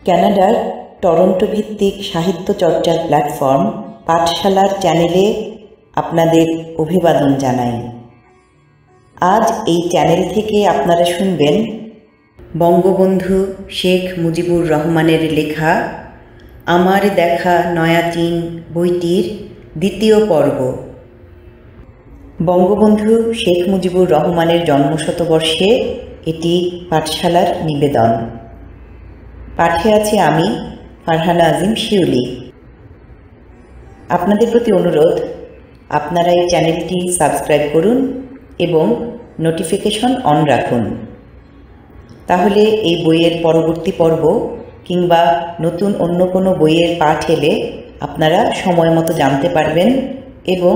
কানাডার টরন্টো ভিত্তিক সাহিত্য চর্চার প্ল্যাটফর্ম পাঠশালার চ্যানেলে আপনাদের অভিবাদন জানাই। আজ এই চ্যানেল থেকে আপনারা শুনবেন বঙ্গবন্ধু শেখ মুজিবুর রহমানের লেখা আমার দেখা নয়া চীন বইটির দ্বিতীয় পর্ব। বঙ্গবন্ধু শেখ মুজিবুর রহমানের জন্মশতবর্ষে এটি পাঠশালার নিবেদন। পাঠে আছি আমি, ফারহানা আজিম শিউলি। আপনাদের প্রতি অনুরোধ, আপনারা এই চ্যানেলটি সাবস্ক্রাইব করুন এবং নোটিফিকেশন অন রাখুন। তাহলে এই বইয়ের পরবর্তী পর্ব কিংবা নতুন অন্য কোনো বইয়ের পাঠ এলে আপনারা সময় মতো জানতে পারবেন এবং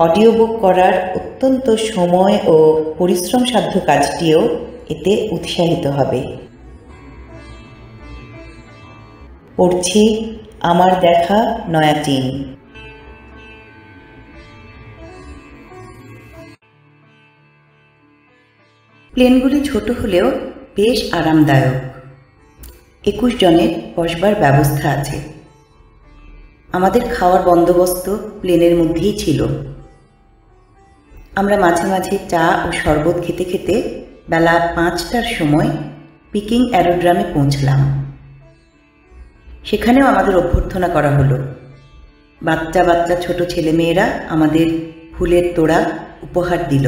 অডিও বুক করার অত্যন্ত সময় ও পরিশ্রম সাধ্য কাজটিও এতে উৎসাহিত হবে। পড়ছি আমার দেখা নয়া চীন। প্লেনগুলি ছোট হলেও বেশ আরামদায়ক। 21 জনের বসবার ব্যবস্থা আছে। আমাদের খাওয়ার বন্দোবস্ত প্লেনের মধ্যেই ছিল। আমরা মাঝে মাঝে চা ও শরবত খেতে খেতে বেলা 5টার সময় পিকিং অ্যারোড্রামে পৌঁছলাম। সেখানেও আমাদের অভ্যর্থনা করা হলো। বাচ্চা বাচ্চা ছোট ছেলেমেয়েরা আমাদের ফুলের তোড়া উপহার দিল।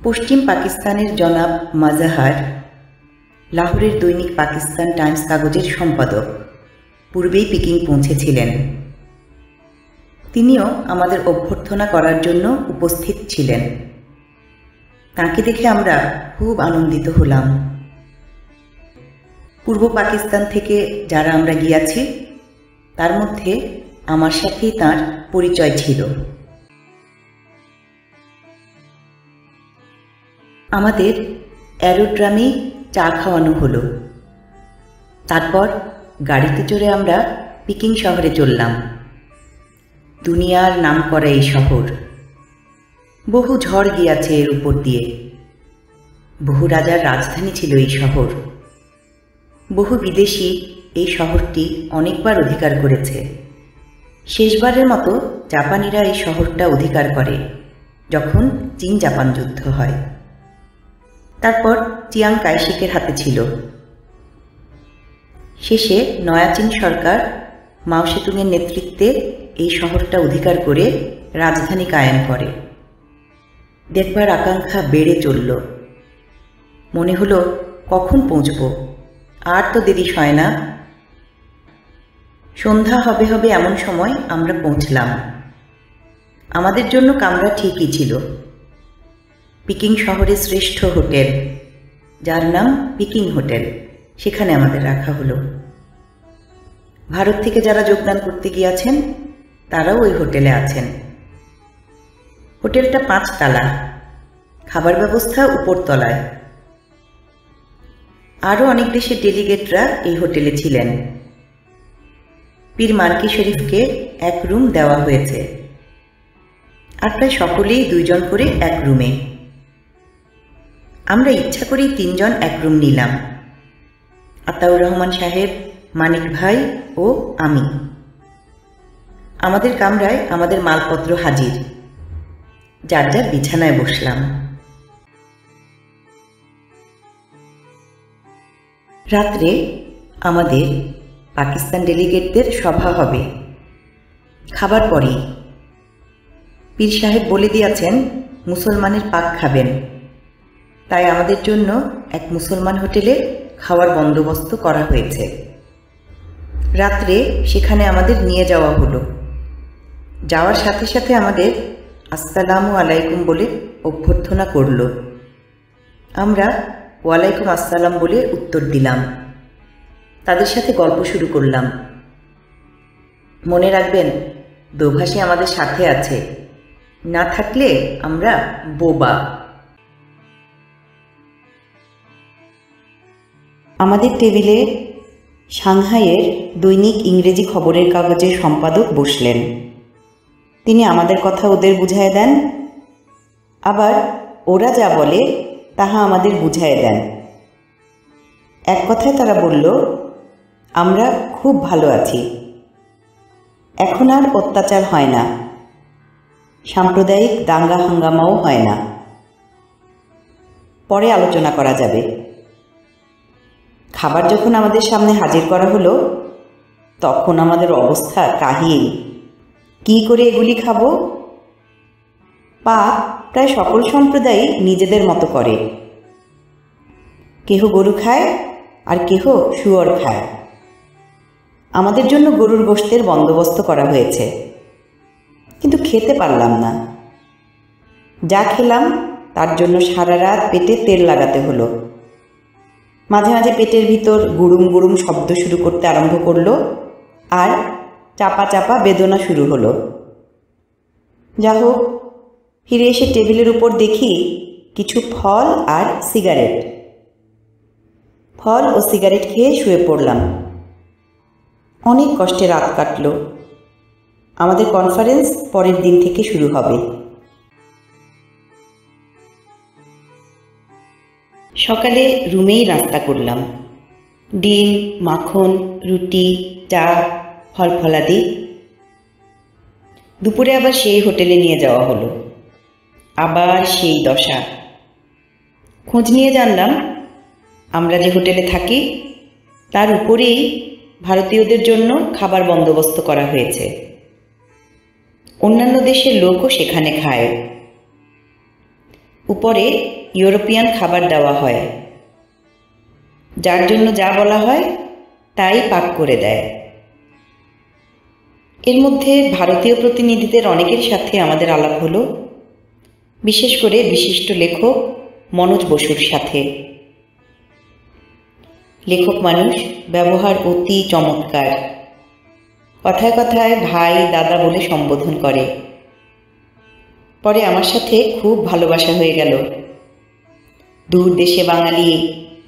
পশ্চিম পাকিস্তানের জনাব মাজাহার, লাহোরের দৈনিক পাকিস্তান টাইমস কাগজের সম্পাদক, পূর্বেই পিকিং পৌঁছেছিলেন। তিনিও আমাদের অভ্যর্থনা করার জন্য উপস্থিত ছিলেন। তাঁকে দেখে আমরা খুব আনন্দিত হলাম। পূর্ব পাকিস্তান থেকে যারা আমরা গিয়াছি তার মধ্যে আমার সাথেই তাঁর পরিচয় ছিল। আমাদের অ্যারোড্রামে চা খাওয়ানো হলো। তারপর গাড়িতে চড়ে আমরা পিকিং শহরে চললাম। দুনিয়ার নামকরা এই শহর। বহু ঝড় গিয়াছে এর উপর দিয়ে। বহু রাজার রাজধানী ছিল এই শহর। বহু বিদেশি এই শহরটি অনেকবার অধিকার করেছে। শেষবারের মতো জাপানিরা এই শহরটা অধিকার করে যখন চীন জাপান যুদ্ধ হয়। তারপর চিয়াং কাইশেকের হাতে ছিল। শেষে নয়া চীন সরকার মাও সেতুংয়ের নেতৃত্বে এই শহরটা অধিকার করে রাজধানী কায়েম করে। দেখবার আকাঙ্ক্ষা বেড়ে চলল। মনে হলো কখন পৌঁছব, আর তো দেরি হয় না। সন্ধ্যা হবে হবে এমন সময় আমরা পৌঁছলাম। আমাদের জন্য কামরা ঠিকই ছিল। পিকিং শহরের শ্রেষ্ঠ হোটেল, যার নাম পিকিং হোটেল, সেখানে আমাদের রাখা হলো। ভারত থেকে যারা যোগদান করতে গিয়েছেন তারাও ওই হোটেলে আছেন। হোটেলটা 5 তালা, খাবার ব্যবস্থা উপরতলায়। আরও অনেক দেশের ডেলিগেটরা এই হোটেলে ছিলেন। পীর মার্কি শরীফকে এক রুম দেওয়া হয়েছে, আর প্রায় সকলেই 2 জন করে এক রুমে। আমরা ইচ্ছা করেই 3 জন এক রুম নিলাম। আতাউর রহমান সাহেব, মানিক ভাই ও আমি। আমাদের কামরায় আমাদের মালপত্র হাজির। যার যার বিছানায় বসলাম। রাত্রে আমাদের পাকিস্তান ডেলিগেটদের সভা হবে। খাবার পরেই পীর সাহেব বলে দিয়েছেন মুসলমানের পাক খাবেন, তাই আমাদের জন্য এক মুসলমান হোটেলে খাওয়ার বন্দোবস্ত করা হয়েছে। রাত্রে সেখানে আমাদের নিয়ে যাওয়া হলো। যাওয়ার সাথে সাথে আমাদের আসসালামু আলাইকুম বলে অভ্যর্থনা করল। আমরা ওয়ালাইকুম আসসালাম বলে উত্তর দিলাম। তাদের সাথে গল্প শুরু করলাম। মনে রাখবেন, দোভাষী আমাদের সাথে আছে, না থাকলে আমরা বোবা। আমাদের টেবিলে সাংহাইয়ের দৈনিক ইংরেজি খবরের কাগজের সম্পাদক বসলেন। তিনি আমাদের কথা ওদের বুঝায় দেন, আবার ওরা যা বলে তাহা আমাদের বুঝায় দেন। এক কথায় তারা বলল, আমরা খুব ভালো আছি। এখন আর অত্যাচার হয় না, সাম্প্রদায়িক দাঙ্গা হাঙ্গামাও হয় না। পরে আলোচনা করা যাবে। খাবার যখন আমাদের সামনে হাজির করা হলো, তখন আমাদের অবস্থা কাহিল। কি করে এগুলি খাবো? পাক প্রায় সকল সম্প্রদায়ই নিজেদের মতো করে। কেহ গরু খায় আর কেহ শুয়োর খায়। আমাদের জন্য গরুর গোশতের বন্দোবস্ত করা হয়েছে, কিন্তু খেতে পারলাম না। যা খেলাম তার জন্য সারা রাত পেটে তেল লাগাতে হলো। মাঝে মাঝে পেটের ভিতর গুড়ুম গুড়ুম শব্দ শুরু করতে আরম্ভ করলো, আর চাপা চাপা বেদনা শুরু হলো। যা হোক, ফিরে এসে টেবিলের উপর দেখি কিছু ফল আর সিগারেট। ফল ও সিগারেট খেয়ে শুয়ে পড়লাম। অনেক কষ্টে রাত কাটল। আমাদের কনফারেন্স পরের দিন থেকে শুরু হবে। সকালে রুমেই নাস্তা করলাম। ডিম, মাখন, রুটি, চা, ফল ফলাদি। দুপুরে আবার সেই হোটেলে নিয়ে যাওয়া হলো। আবার সেই দশা। খোঁজ নিয়ে জানলাম, আমরা যে হোটেলে থাকি তার উপরেই ভারতীয়দের জন্য খাবার বন্দোবস্ত করা হয়েছে। অন্যান্য দেশের লোকও সেখানে খায়। উপরে ইউরোপিয়ান খাবার দেওয়া হয়। যার জন্য যা বলা হয় তাই পাক করে দেয়। এর মধ্যে ভারতীয় প্রতিনিধিদের অনেকের সাথে আমাদের আলাপ হলো, বিশেষ করে বিশিষ্ট লেখক মনোজ বসুর সাথে। লেখক মানুষ, ব্যবহার অতি চমৎকার। কথায় কথায় ভাই দাদা বলে সম্বোধন করে। পরে আমার সাথে খুব ভালোবাসা হয়ে গেল। দূর দেশে বাঙালি,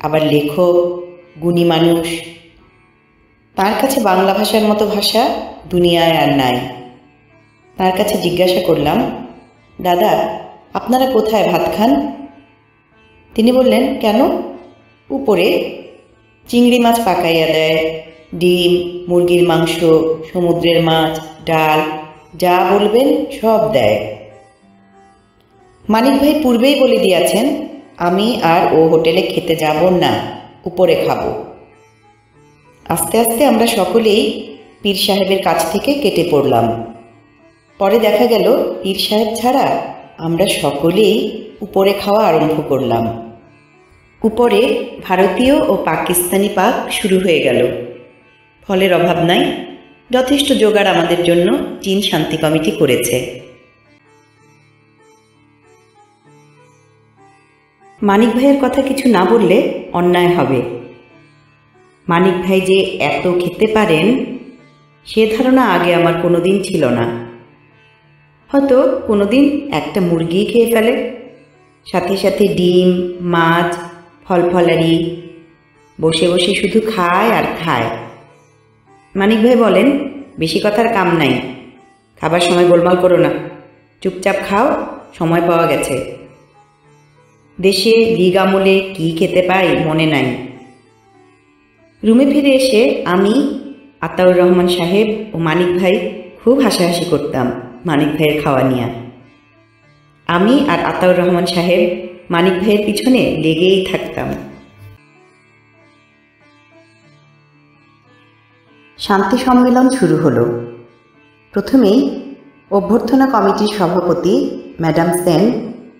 আবার লেখক, গুণী মানুষ। তার কাছে বাংলা ভাষার মতো ভাষা দুনিয়ায় আর নাই। তার কাছে জিজ্ঞাসা করলাম, দাদা আপনারা কোথায় ভাত খান? তিনি বললেন, কেন? উপরে চিংড়ি মাছ পাকাইয়া দেয়, ডিম, মুরগির মাংস, সমুদ্রের মাছ, ডাল, যা বলবেন সব দেয়। মানিক ভাই পূর্বেই বলে দিয়েছেন, আমি আর ও হোটেলে খেতে যাব না, উপরে খাবো। আস্তে আস্তে আমরা সকলেই পীর সাহেবের কাছ থেকে কেটে পড়লাম। পরে দেখা গেল পীর সাহেব ছাড়া আমরা সকলেই উপরে খাওয়া আরম্ভ করলাম। উপরে ভারতীয় ও পাকিস্তানি পাক শুরু হয়ে গেল। ফলের অভাব নাই, যথেষ্ট জোগাড় আমাদের জন্য চীন শান্তি কমিটি করেছে। মানিক ভাইয়ের কথা কিছু না বললে অন্যায় হবে। মানিক ভাই যে এত খেতে পারেন সে ধারণা আগে আমার কোনোদিন ছিল না। হয়তো কোনোদিন একটা মুরগি খেয়ে ফেলে, সাথে সাথে ডিম, মাছ, ফল ফলারি, বসে বসে শুধু খায় আর খায়। মানিক ভাই বলেন, বেশি কথার কাম নাই, খাবার সময় গোলমাল করো না, চুপচাপ খাও, সময় পাওয়া গেছে। দেশে লীগ আমলে কী খেতে পাই মনে নাই। রুমে ফিরে এসে আমি, আতাউর রহমান সাহেব ও মানিক ভাই খুব হাসাহাসি করতাম মানিক ভাইয়ের খাওয়া নিয়ে। আমি আর আতাউর রহমান সাহেব মানিক ভাইয়ের পিছনে লেগেই থাকতাম। শান্তি সম্মেলন শুরু হলো। প্রথমেই অভ্যর্থনা কমিটির সভাপতি ম্যাডাম সেন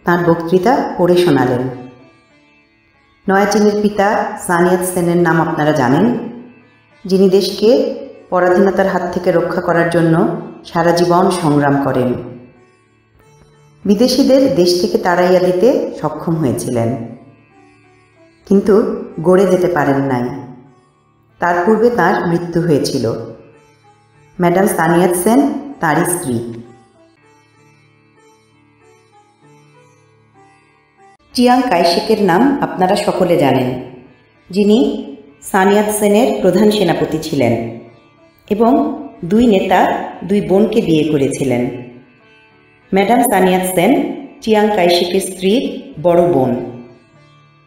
তাঁর বক্তৃতা পড়ে শোনালেন। নয়াচীনের পিতা সানিয়াত সেনের নাম আপনারা জানেন, যিনি দেশকে পরাধীনতার হাত থেকে রক্ষা করার জন্য সারা জীবন সংগ্রাম করেন। বিদেশিদের দেশ থেকে তাড়াইয়া দিতে সক্ষম হয়েছিলেন, কিন্তু গড়ে যেতে পারেন নাই। তার পূর্বে তাঁর মৃত্যু হয়েছিল। ম্যাডাম সানিয়াত সেন তাঁরই স্ত্রী। চিয়াং কাইশেকের নাম আপনারা সকলে জানেন, যিনি সানিয়াত সেনের প্রধান সেনাপতি ছিলেন এবং দুই নেতা দুই বোনকে বিয়ে করেছিলেন। ম্যাডাম সানিয়াত সেন চিয়াং কাইশেকের স্ত্রীর বড় বোন।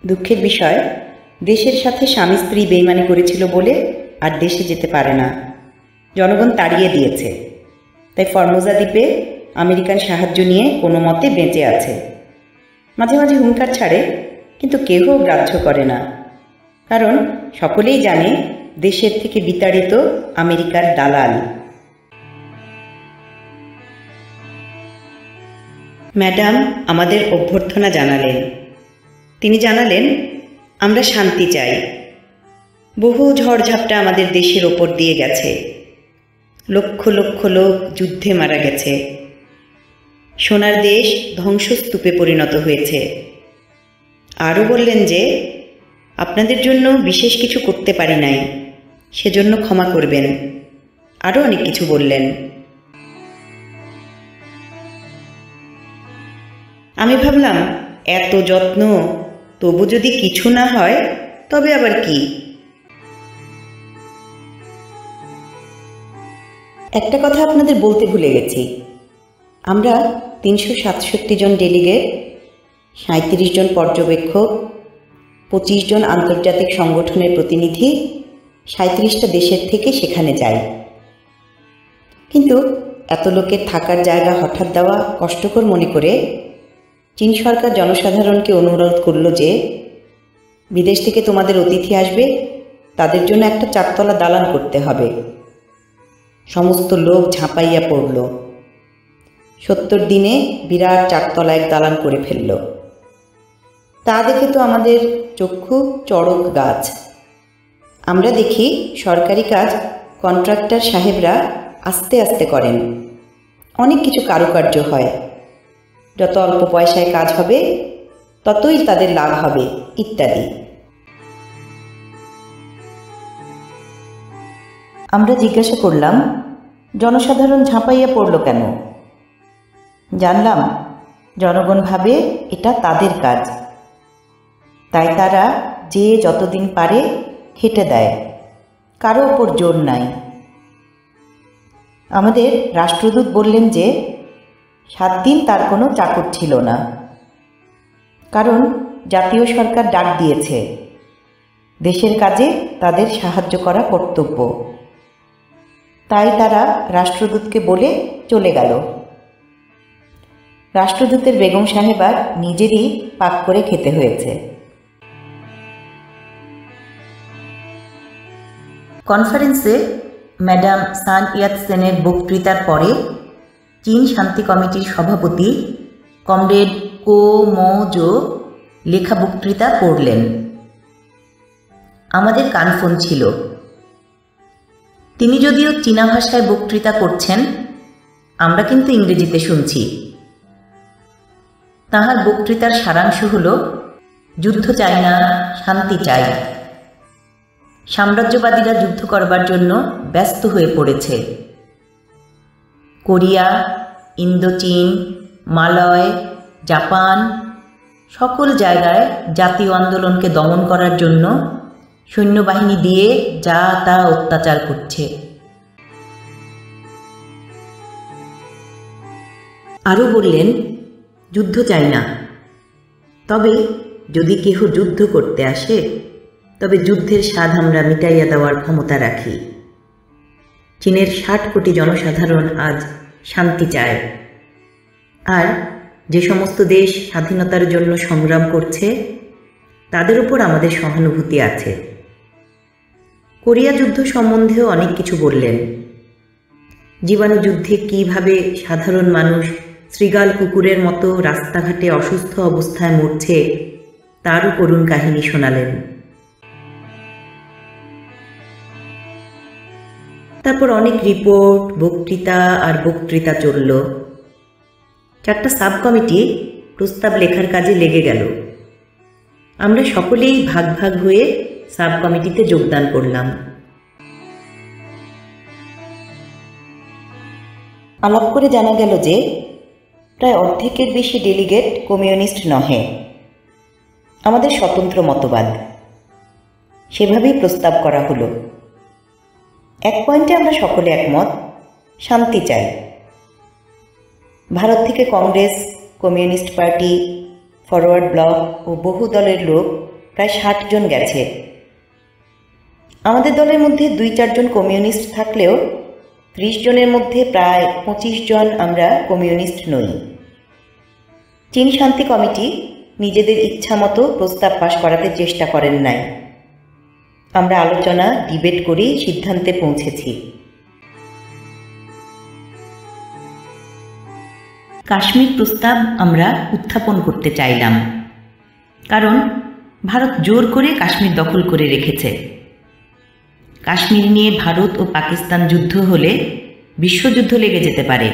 দুঃখের বিষয়, দেশের সাথে স্বামী স্ত্রী বেইমানি করেছিল বলে আর দেশে যেতে পারে না, জনগণ তাড়িয়ে দিয়েছে। তাই ফরমোজা দ্বীপে আমেরিকান সাহায্য নিয়ে কোনো মতে বেঁচে আছে। মাঝে মাঝে হুঙ্কার ছাড়ে, কিন্তু কেউ গ্রাহ্য করে না, কারণ সকলেই জানে দেশের থেকে বিতাড়িত আমেরিকার দালাল। ম্যাডাম আমাদের অভ্যর্থনা জানালেন। তিনি জানালেন, আমরা শান্তি চাই। বহু ঝড়ঝাপটা আমাদের দেশের ওপর দিয়ে গেছে, লক্ষ লক্ষ লোক যুদ্ধে মারা গেছে, সোনার দেশ ধ্বংসস্তূপে পরিণত হয়েছে। আরও বললেন যে আপনাদের জন্য বিশেষ কিছু করতে পারি নাই, সেজন্য ক্ষমা করবেন। আরও অনেক কিছু বললেন। আমি ভাবলাম, এত যত্ন, তবু যদি কিছু না হয় তবে আবার কি। একটা কথা আপনাদের বলতে ভুলে গেছি, আমরা 367 জন ডেলিগেট, 37 জন পর্যবেক্ষক, 25 জন আন্তর্জাতিক সংগঠনের প্রতিনিধি 37টা দেশের থেকে সেখানে যাই। কিন্তু এত লোকের থাকার জায়গা হঠাৎ দেওয়া কষ্টকর মনে করে চীন সরকার জনসাধারণকে অনুরোধ করল যে বিদেশ থেকে তোমাদের অতিথি আসবে, তাদের জন্য একটা 4 তলা দালান করতে হবে। সমস্ত লোক ঝাঁপাইয়া পড়ল। 70 দিনে বিরাট 4 তলা এক দালান করে ফেলল। তা দেখে তো আমাদের চক্ষু চড়ক গাছ। আমরা দেখি সরকারি কাজ কন্ট্রাক্টর সাহেবরা আস্তে আস্তে করেন, অনেক কিছু কারুকার্য হয়। যত অল্প পয়সায় কাজ হবে ততই তাদের লাভ হবে, ইত্যাদি। আমরা জিজ্ঞাসা করলাম, জনসাধারণ ঝাঁপাইয়া পড়ল কেন? জানলাম, জনগণ ভাবে এটা তাদের কাজ, তাই তারা যে যতদিন পারে খেটে দেয়, কারো ওপর জোর নাই। আমাদের রাষ্ট্রদূত বললেন যে 7 দিন তার কোনো চাকর ছিল না, কারণ জাতীয় সরকার ডাক দিয়েছে, দেশের কাজে তাদের সাহায্য করা কর্তব্য। তাই তারা রাষ্ট্রদূতকে বলে চলে গেল। রাষ্ট্রদূতের বেগম সাহেবার নিজেরই পাক করে খেতে হয়েছে। কনফারেন্সে ম্যাডাম সান ইয়াতসেনের বক্তৃতার পরে চীন শান্তি কমিটির সভাপতি কমরেড কো মো-জো লেখা বক্তৃতা পড়লেন। আমাদের কানফোন ছিল। তিনি যদিও চীনা ভাষায় বক্তৃতা করছেন, আমরা কিন্তু ইংরেজিতে শুনছি। তাহার বক্তৃতার সারাংশ হল, যুদ্ধ চাই না, শান্তি চাই। সাম্রাজ্যবাদীরা যুদ্ধ করবার জন্য ব্যস্ত হয়ে পড়েছে। কোরিয়া, ইন্দোচীন, মালয়, জাপান সকল জায়গায় জাতীয় আন্দোলনকে দমন করার জন্য সৈন্যবাহিনী দিয়ে যা তা অত্যাচার করছে। আরও বললেন, যুদ্ধ চাই না, তবে যদি কেহ যুদ্ধ করতে আসে তবে যুদ্ধের স্বাদ আমরা মিটাইয়া দেওয়ার ক্ষমতা রাখি। চীনের 60 কোটি জনসাধারণ আজ শান্তি চায়, আর যে সমস্ত দেশ স্বাধীনতার জন্য সংগ্রাম করছে তাদের উপর আমাদের সহানুভূতি আছে। কোরিয়া যুদ্ধ সম্বন্ধেও অনেক কিছু বললেন। জীবাণুযুদ্ধে কীভাবে সাধারণ মানুষ শৃগাল কুকুরের মতো রাস্তাঘাটে অসুস্থ অবস্থায় মরছে তারও করুণ কাহিনী শোনালেন। তারপর অনেক রিপোর্ট, বক্তৃতা আর বক্তৃতা চলল। 4টা সাব কমিটি প্রস্তাব লেখার কাজে লেগে গেল। আমরা সকলেই ভাগ ভাগ হয়ে সাব কমিটিতে যোগদান করলাম। আলাপ করে জানা গেল যে প্রায় অর্ধেকের বেশি ডেলিগেট কমিউনিস্ট নহে, আমাদের স্বতন্ত্র মতবাদ। সেভাবেই প্রস্তাব করা হলো। এক পয়েন্টে আমরা সকলে একমত, শান্তি চাই। ভারত থেকে কংগ্রেস, কমিউনিস্ট পার্টি, ফরওয়ার্ড ব্লক ও বহু দলের লোক প্রায় 60 জন গেছে। আমাদের দলের মধ্যে 2-4 জন কমিউনিস্ট থাকলেও 30 জনের মধ্যে প্রায় 25 জন আমরা কমিউনিস্ট নই। চীন শান্তি কমিটি নিজেদের ইচ্ছা মতো প্রস্তাব পাশ করাতে চেষ্টা করেন নাই। আমরা আলোচনা ডিবেট করে সিদ্ধান্তে পৌঁছেছি। কাশ্মীর প্রস্তাব আমরা উত্থাপন করতে চাইলাম, কারণ ভারত জোর করে কাশ্মীর দখল করে রেখেছে। কাশ্মীর নিয়ে ভারত ও পাকিস্তান যুদ্ধ হলে বিশ্বযুদ্ধ লেগে যেতে পারে।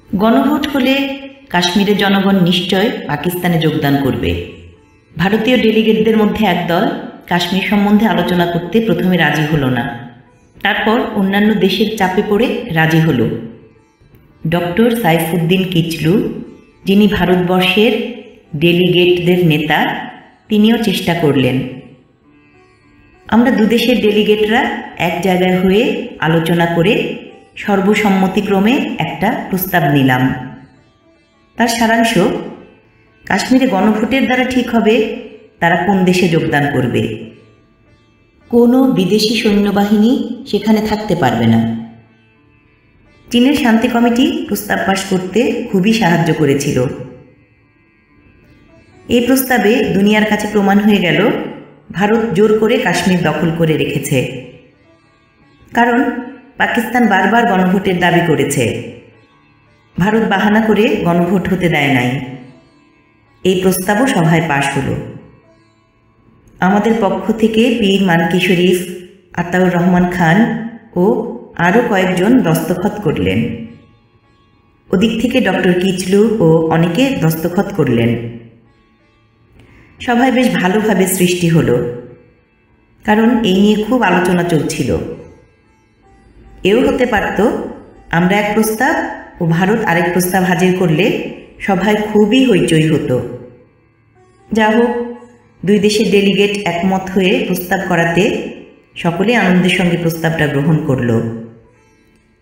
গণভোট হলে কাশ্মীরের জনগণ নিশ্চয় পাকিস্তানে যোগদান করবে। ভারতীয় ডেলিগেটদের মধ্যে একদল কাশ্মীর সম্বন্ধে আলোচনা করতে প্রথমে রাজি হলো না, তারপর অন্যান্য দেশের চাপে পড়ে রাজি হলো। ডক্টর সাইফুদ্দিন কিচলু, যিনি ভারতবর্ষের ডেলিগেটদের নেতা, তিনিও চেষ্টা করলেন। আমরা দুদেশের ডেলিগেটরা এক জায়গায় হয়ে আলোচনা করে সর্বসম্মতিক্রমে একটা প্রস্তাব নিলাম। তার সারাংশ, কাশ্মীরে গণভোটের দ্বারা ঠিক হবে তারা কোন দেশে যোগদান করবে। কোনো বিদেশি সৈন্যবাহিনী সেখানে থাকতে পারবে না। চীনের শান্তি কমিটি প্রস্তাব পাশ করতে খুবই সাহায্য করেছিল। এই প্রস্তাবে দুনিয়ার কাছে প্রমাণ হয়ে গেল ভারত জোর করে কাশ্মীর দখল করে রেখেছে, কারণ পাকিস্তান বারবার গণভোটের দাবি করেছে। ভারত বাহানা করে গণভোট হতে দেয় নাই। এই প্রস্তাবও সভায় পাশ হলো। আমাদের পক্ষ থেকে পীর মানকি শরীফ, আতাউর রহমান খান ও আরও কয়েকজন দস্তখত করলেন। ওদিক থেকে ডক্টর কিচলু ও অনেকে দস্তখত করলেন। সভায় বেশ ভালোভাবে সৃষ্টি হলো, কারণ এই নিয়ে খুব আলোচনা চলছিল। এও হতে পারত আমরা এক প্রস্তাব ও ভারত আরেক প্রস্তাব হাজির করলে সভায় খুবই হইচই হতো। যা হোক, দুই দেশের ডেলিগেট একমত হয়ে প্রস্তাব করাতে সকলে আনন্দের সঙ্গে প্রস্তাবটা গ্রহণ করল।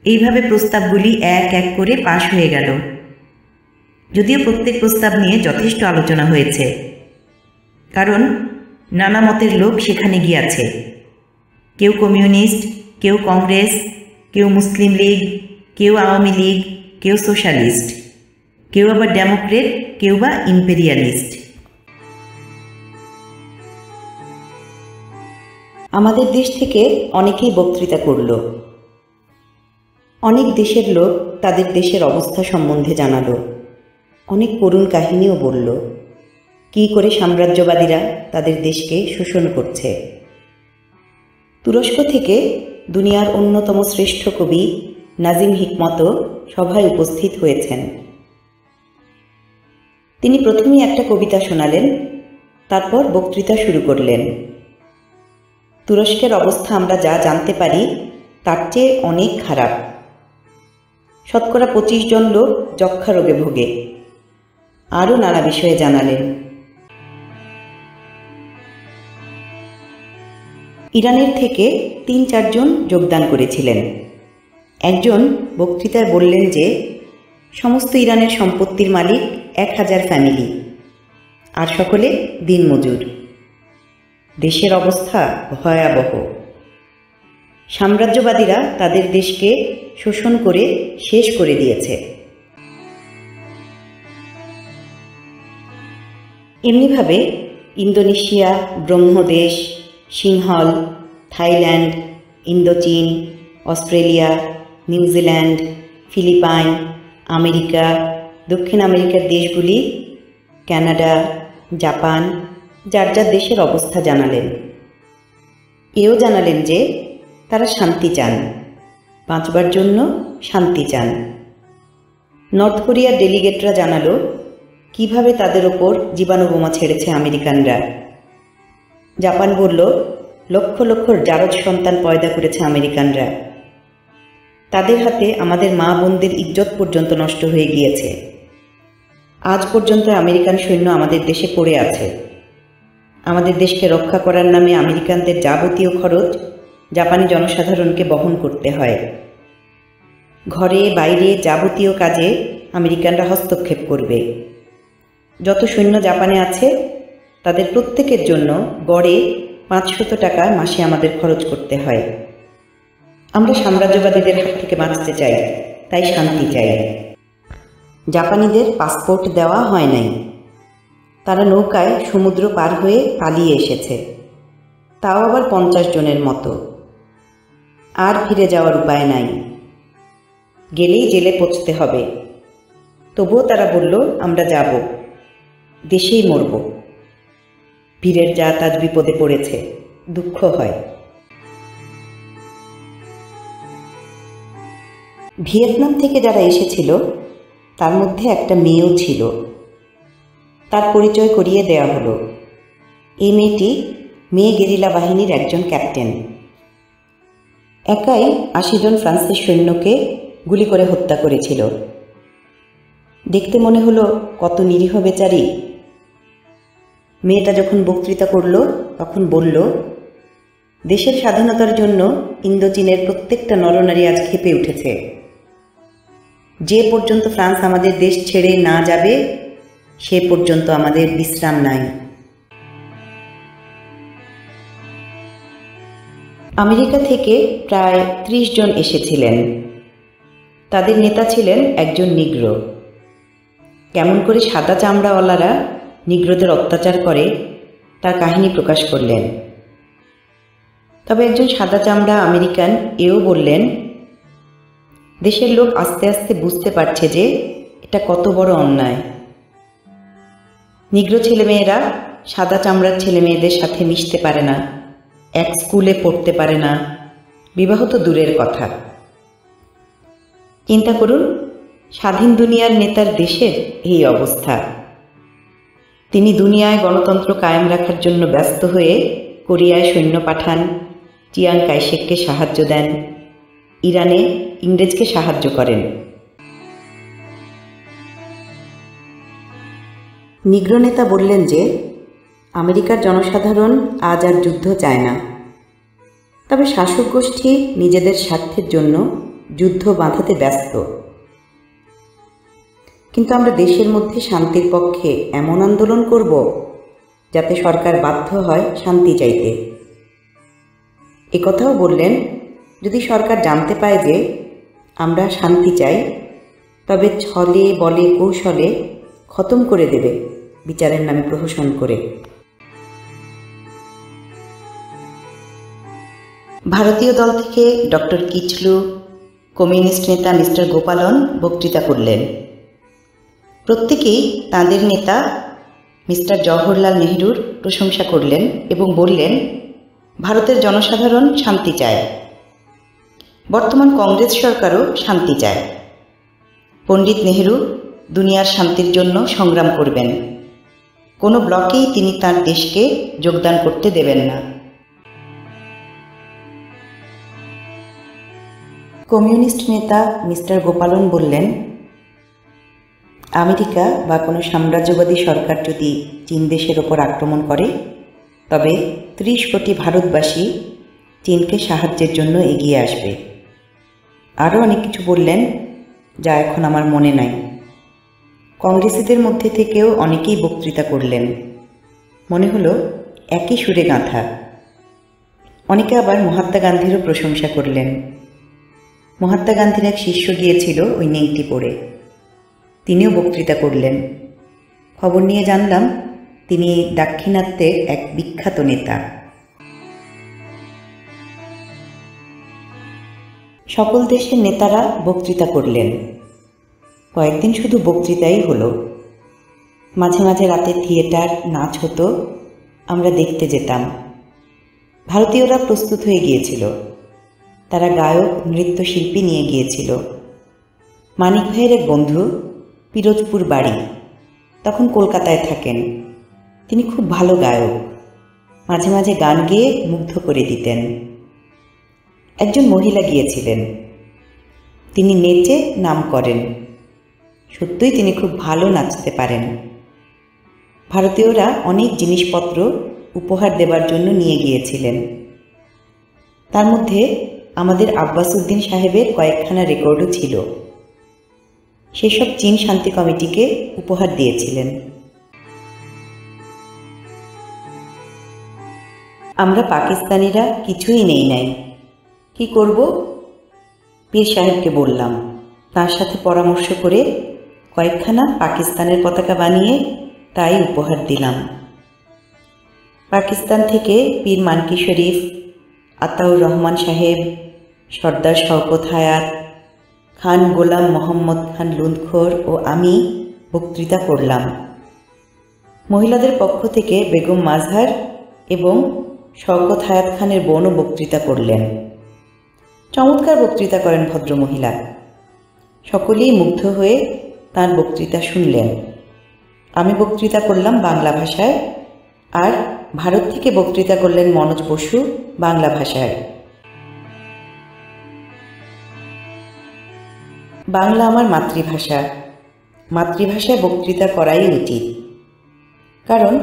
এইভাবে প্রস্তাবগুলি এক এক করে পাশ হয়ে গেল, যদিও প্রত্যেক প্রস্তাব নিয়ে যথেষ্ট আলোচনা হয়েছে, কারণ নানা মতের লোক সেখানে গিয়েছে। কেউ কমিউনিস্ট, কেউ কংগ্রেস, কেউ মুসলিম লীগ, কেউ আওয়ামী লীগ, কেউ সোশ্যালিস্ট, কেউ আবার ডেমোক্রেট, কেউ বা ইম্পেরিয়ালিস্ট। আমাদের দেশ থেকে অনেকেই বক্তৃতা করল। অনেক দেশের লোক তাদের দেশের অবস্থা সম্বন্ধে জানালো, অনেক করুণ কাহিনীও বলল, কী করে সাম্রাজ্যবাদীরা তাদের দেশকে শোষণ করছে। তুরস্ক থেকে দুনিয়ার অন্যতম শ্রেষ্ঠ কবি নাজিম হিকমতও সভায় উপস্থিত হয়েছেন। তিনি প্রথমেই একটা কবিতা শোনালেন, তারপর বক্তৃতা শুরু করলেন। তুরস্কের অবস্থা আমরা যা জানতে পারি তার চেয়ে অনেক খারাপ। শতকরা 25 জন লোক যক্ষ্মা রোগে ভোগে। আরও নানা বিষয়ে জানালেন। ইরানের থেকে 3-4 জন যোগদান করেছিলেন। একজন বক্তৃতায় বললেন যে সমস্ত ইরানের সম্পত্তির মালিক 1000 ফ্যামিলি, আর সকলে দিনমজুর। দেশের অবস্থা ভয়াবহ। সাম্রাজ্যবাদীরা তাদের দেশকে শোষণ করে শেষ করে দিয়েছে। এমনিভাবে ইন্দোনেশিয়া, ব্রহ্মদেশ, সিংহল, থাইল্যান্ড, ইন্দোচীন, অস্ট্রেলিয়া, নিউজিল্যান্ড, ফিলিপাইন, আমেরিকা, দক্ষিণ আমেরিকার দেশগুলি, কানাডা, জাপান, যার যার দেশের অবস্থা জানালেন। এও জানালেন যে তারা শান্তি চান, বাঁচবার জন্য শান্তি চান। নর্থ কোরিয়ার ডেলিগেটরা জানালো কিভাবে তাদের ওপর জীবাণু বোমা ছেড়েছে আমেরিকানরা। জাপান বলল লক্ষ লক্ষ জারজ সন্তান পয়দা করেছে আমেরিকানরা। তাদের হাতে আমাদের মা বোনদের ইজ্জত পর্যন্ত নষ্ট হয়ে গিয়েছে। আজ পর্যন্ত আমেরিকান সৈন্য আমাদের দেশে পড়ে আছে। আমাদের দেশকে রক্ষা করার নামে আমেরিকানদের যাবতীয় খরচ জাপানি জনসাধারণকে বহন করতে হয়। ঘরে বাইরে যাবতীয় কাজে আমেরিকানরা হস্তক্ষেপ করবে। যত সৈন্য জাপানে আছে তাদের প্রত্যেকের জন্য গড়ে 500 টাকা মাসে আমাদের খরচ করতে হয়। আমরা সাম্রাজ্যবাদীদের হাত থেকে বাঁচতে চাই, তাই শান্তি চাই। জাপানিদের পাসপোর্ট দেওয়া হয় নাই। তারা নৌকায় সমুদ্র পার হয়ে পালিয়ে এসেছে, তাও আবার 50 জনের মতো। আর ফিরে যাওয়ার উপায় নাই, গেলেই জেলে পচতে হবে। তবুও তারা বলল, আমরা যাব, দেশেই মরব। বীরের জাত আজ বিপদে পড়েছে, দুঃখ হয়। ভিয়েতনাম থেকে যারা এসেছিল তার মধ্যে একটা মেয়েও ছিল। তার পরিচয় করিয়ে দেওয়া হলো। এই মেয়েটি মেয়ে গেরিলা বাহিনীর একজন ক্যাপ্টেন। একাই 80 জন ফ্রান্সের সৈন্যকে গুলি করে হত্যা করেছিল। দেখতে মনে হলো কত নিরীহ বেচারি। মেয়েটা যখন বক্তৃতা করল তখন বলল, দেশের স্বাধীনতার জন্য ইন্দোচীনের প্রত্যেকটা নরনারী আজ ক্ষেপে উঠেছে। যে পর্যন্ত ফ্রান্স আমাদের দেশ ছেড়ে না যাবে সে পর্যন্ত আমাদের বিশ্রাম নাই। আমেরিকা থেকে প্রায় 30 জন এসেছিলেন। তাদের নেতা ছিলেন একজন নিগ্রো। কেমন করে সাদা চামড়াওয়ালারা নিগ্রোদের অত্যাচার করে তার কাহিনী প্রকাশ করলেন। তবে একজন সাদা চামড়া আমেরিকান এও বললেন, দেশের লোক আস্তে আস্তে বুঝতে পারছে যে এটা কত বড় অন্যায়। নিগ্রো ছেলেমেয়েরা সাদা চামড়ার ছেলেমেয়েদের সাথে মিশতে পারে না, এক স্কুলে পড়তে পারে না, বিবাহ তো দূরের কথা। চিন্তা করুন, স্বাধীন দুনিয়ার নেতার দেশের এই অবস্থা। তিনি দুনিয়ায় গণতন্ত্র কায়েম রাখার জন্য ব্যস্ত হয়ে কোরিয়ায় সৈন্য পাঠান, চিয়াং কাইশেককে সাহায্য দেন, ইরানে ইংরেজকে সাহায্য করেন। নিগ্রো নেতা বললেন যে আমেরিকার জনসাধারণ আজ আর যুদ্ধ চায় না, তবে শাসক গোষ্ঠী নিজেদের স্বার্থের জন্য যুদ্ধ বাঁধাতে ব্যস্ত। কিন্তু আমরা দেশের মধ্যে শান্তির পক্ষে এমন আন্দোলন করব যাতে সরকার বাধ্য হয় শান্তি চাইতে। একথাও বললেন, যদি সরকার জানতে পায় যে আমরা শান্তি চাই, তবে ছলে বলে কৌশলে খতম করে দেবে, বিচারের নামে প্রহসন করে। ভারতীয় দল থেকে ডক্টর কিচলু, কমিউনিস্ট নেতা মিস্টার গোপালন বক্তৃতা করলেন। প্রত্যেকেই তাঁদের নেতা মিস্টার জওহরলাল নেহরুর প্রশংসা করলেন এবং বললেন, ভারতের জনসাধারণ শান্তি চায়। বর্তমান কংগ্রেস সরকারও শান্তি চায়। পণ্ডিত নেহরু দুনিয়ার শান্তির জন্য সংগ্রাম করবেন। কোনো ব্লকেই তিনি তার দেশকে যোগদান করতে দেবেন না। কমিউনিস্ট নেতা মিস্টার গোপালন বললেন, আমেরিকা বা কোনো সাম্রাজ্যবাদী সরকার যদি চীন দেশের ওপর আক্রমণ করে, তবে 30 কোটি ভারতবাসী চীনকে সাহায্যের জন্য এগিয়ে আসবে। আরও অনেক কিছু বললেন যা এখন আমার মনে নাই। কংগ্রেসীদের মধ্যে থেকেও অনেকেই বক্তৃতা করলেন। মনে হলো একই সুরে গাঁথা। অনেকে আবার মহাত্মা গান্ধীরও প্রশংসা করলেন। মহাত্মা গান্ধীর এক শিষ্য গিয়েছিল ওই নেংটি পড়ে, তিনিও বক্তৃতা করলেন। খবর নিয়ে জানলাম তিনি দাক্ষিণাত্যের এক বিখ্যাত নেতা। সকল দেশের নেতারা বক্তৃতা করলেন। কয়েকদিন শুধু বক্তৃতাই হলো। মাঝে মাঝে রাতে থিয়েটার, নাচ হতো, আমরা দেখতে যেতাম। ভারতীয়রা প্রস্তুত হয়ে গিয়েছিল। তারা গায়ক, নৃত্যশিল্পী নিয়ে গিয়েছিল। মানিক ভাইয়ের এক বন্ধু, পিরোজপুর বাড়ি, তখন কলকাতায় থাকেন। তিনি খুব ভালো গায়ক, মাঝে মাঝে গান গেয়ে মুগ্ধ করে দিতেন। একজন মহিলা গিয়েছিলেন, তিনি নেচে নাম করেন। সত্যই তিনি খুব ভালো নাচতে পারেন। ভারতীয়রা অনেক জিনিসপত্র উপহার দেবার জন্য নিয়ে গিয়েছিলেন। তার মধ্যে আমাদের আব্বাসউদ্দিন সাহেবের কয়েকখানা রেকর্ডও ছিল। সেসব চীন শান্তি কমিটিকে উপহার দিয়েছিলেন। আমরা পাকিস্তানিরা কিছুই নেই নাই, কি করব? পীর সাহেবকে বললাম। তার সাথে পরামর্শ করে কয়েকখানা পাকিস্তানের পতাকা বানিয়ে তাই উপহার দিলাম। পাকিস্তান থেকে পীর মানকি শরীফ, আতাউর রহমান সাহেব, সর্দার শওকত হায়াত, খান গোলাম মোহাম্মদ খান লুণ্ঠখোর ও আমি বক্তৃতা করলাম। মহিলাদের পক্ষ থেকে বেগম মাজহার এবং শওকত হায়াত খানের বোনও বক্তৃতা করলেন। চমৎকার বক্তৃতা করেন ভদ্রমহিলা। সকলেই মুগ্ধ হয়ে তাঁর বক্তৃতা শুনলেন। আমি বক্তৃতা করলাম বাংলা ভাষায়, আর ভারত থেকে বক্তৃতা করলেন মনোজ বসু বাংলা ভাষায়। বাংলা আমার মাতৃভাষা, মাতৃভাষায় বক্তৃতা করাই উচিত। কারণ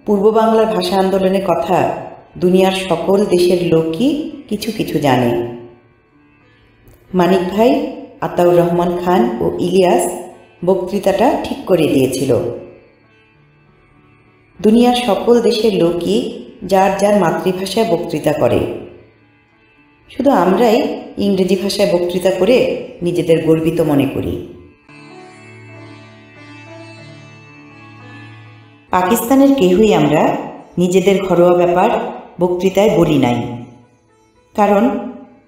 পূর্ব বাংলার ভাষা আন্দোলনের কথা দুনিয়ার সকল দেশের লোকই কিছু কিছু জানে। মানিক ভাই, আতাউর রহমান খান ও ইলিয়াস বক্তৃতাটা ঠিক করে দিয়েছিল। দুনিয়ার সকল দেশের লোকই যার যার মাতৃভাষায় বক্তৃতা করে, শুধু আমরাই ইংরেজি ভাষায় বক্তৃতা করে নিজেদের গর্বিত মনে করি। পাকিস্তানের কেউই আমরা নিজেদের ঘরোয়া ব্যাপার বক্তৃতায় বলি নাই। কারণ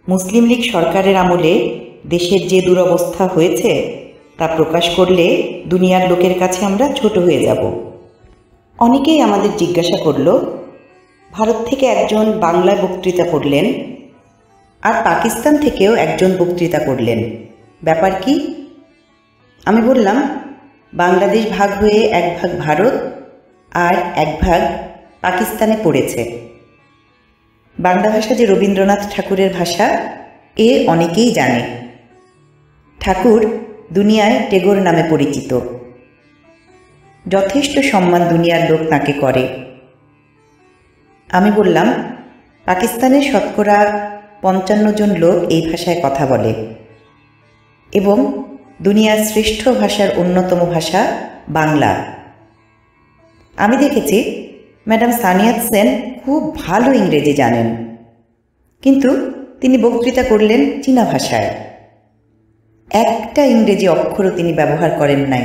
মুসলিম লীগ সরকারের আমলে দেশের যে দুরবস্থা হয়েছে তা প্রকাশ করলে দুনিয়ার লোকের কাছে আমরা ছোট হয়ে যাব। অনেকেই আমাদের জিজ্ঞাসা করল, ভারত থেকে একজন বাংলায় বক্তৃতা করলেন আর পাকিস্তান থেকেও একজন বক্তৃতা করলেন, ব্যাপার কি? আমি বললাম, বাংলাদেশ ভাগ হয়ে এক ভাগ ভারত আর এক ভাগ পাকিস্তানে পড়েছে। বাংলা ভাষা যে রবীন্দ্রনাথ ঠাকুরের ভাষা এ অনেকেই জানে। ঠাকুর দুনিয়ায় টেগোর নামে পরিচিত। যথেষ্ট সম্মান দুনিয়ার লোক তাকে করে। আমি বললাম, পাকিস্তানের শতকরা 55 জন লোক এই ভাষায় কথা বলে এবং দুনিয়ার শ্রেষ্ঠ ভাষার অন্যতম ভাষা বাংলা। আমি দেখেছি ম্যাডাম সানিয়াত সেন খুব ভালো ইংরেজি জানেন, কিন্তু তিনি বক্তৃতা করলেন চীনা ভাষায়। একটা ইংরেজি অক্ষরও তিনি ব্যবহার করেন নাই।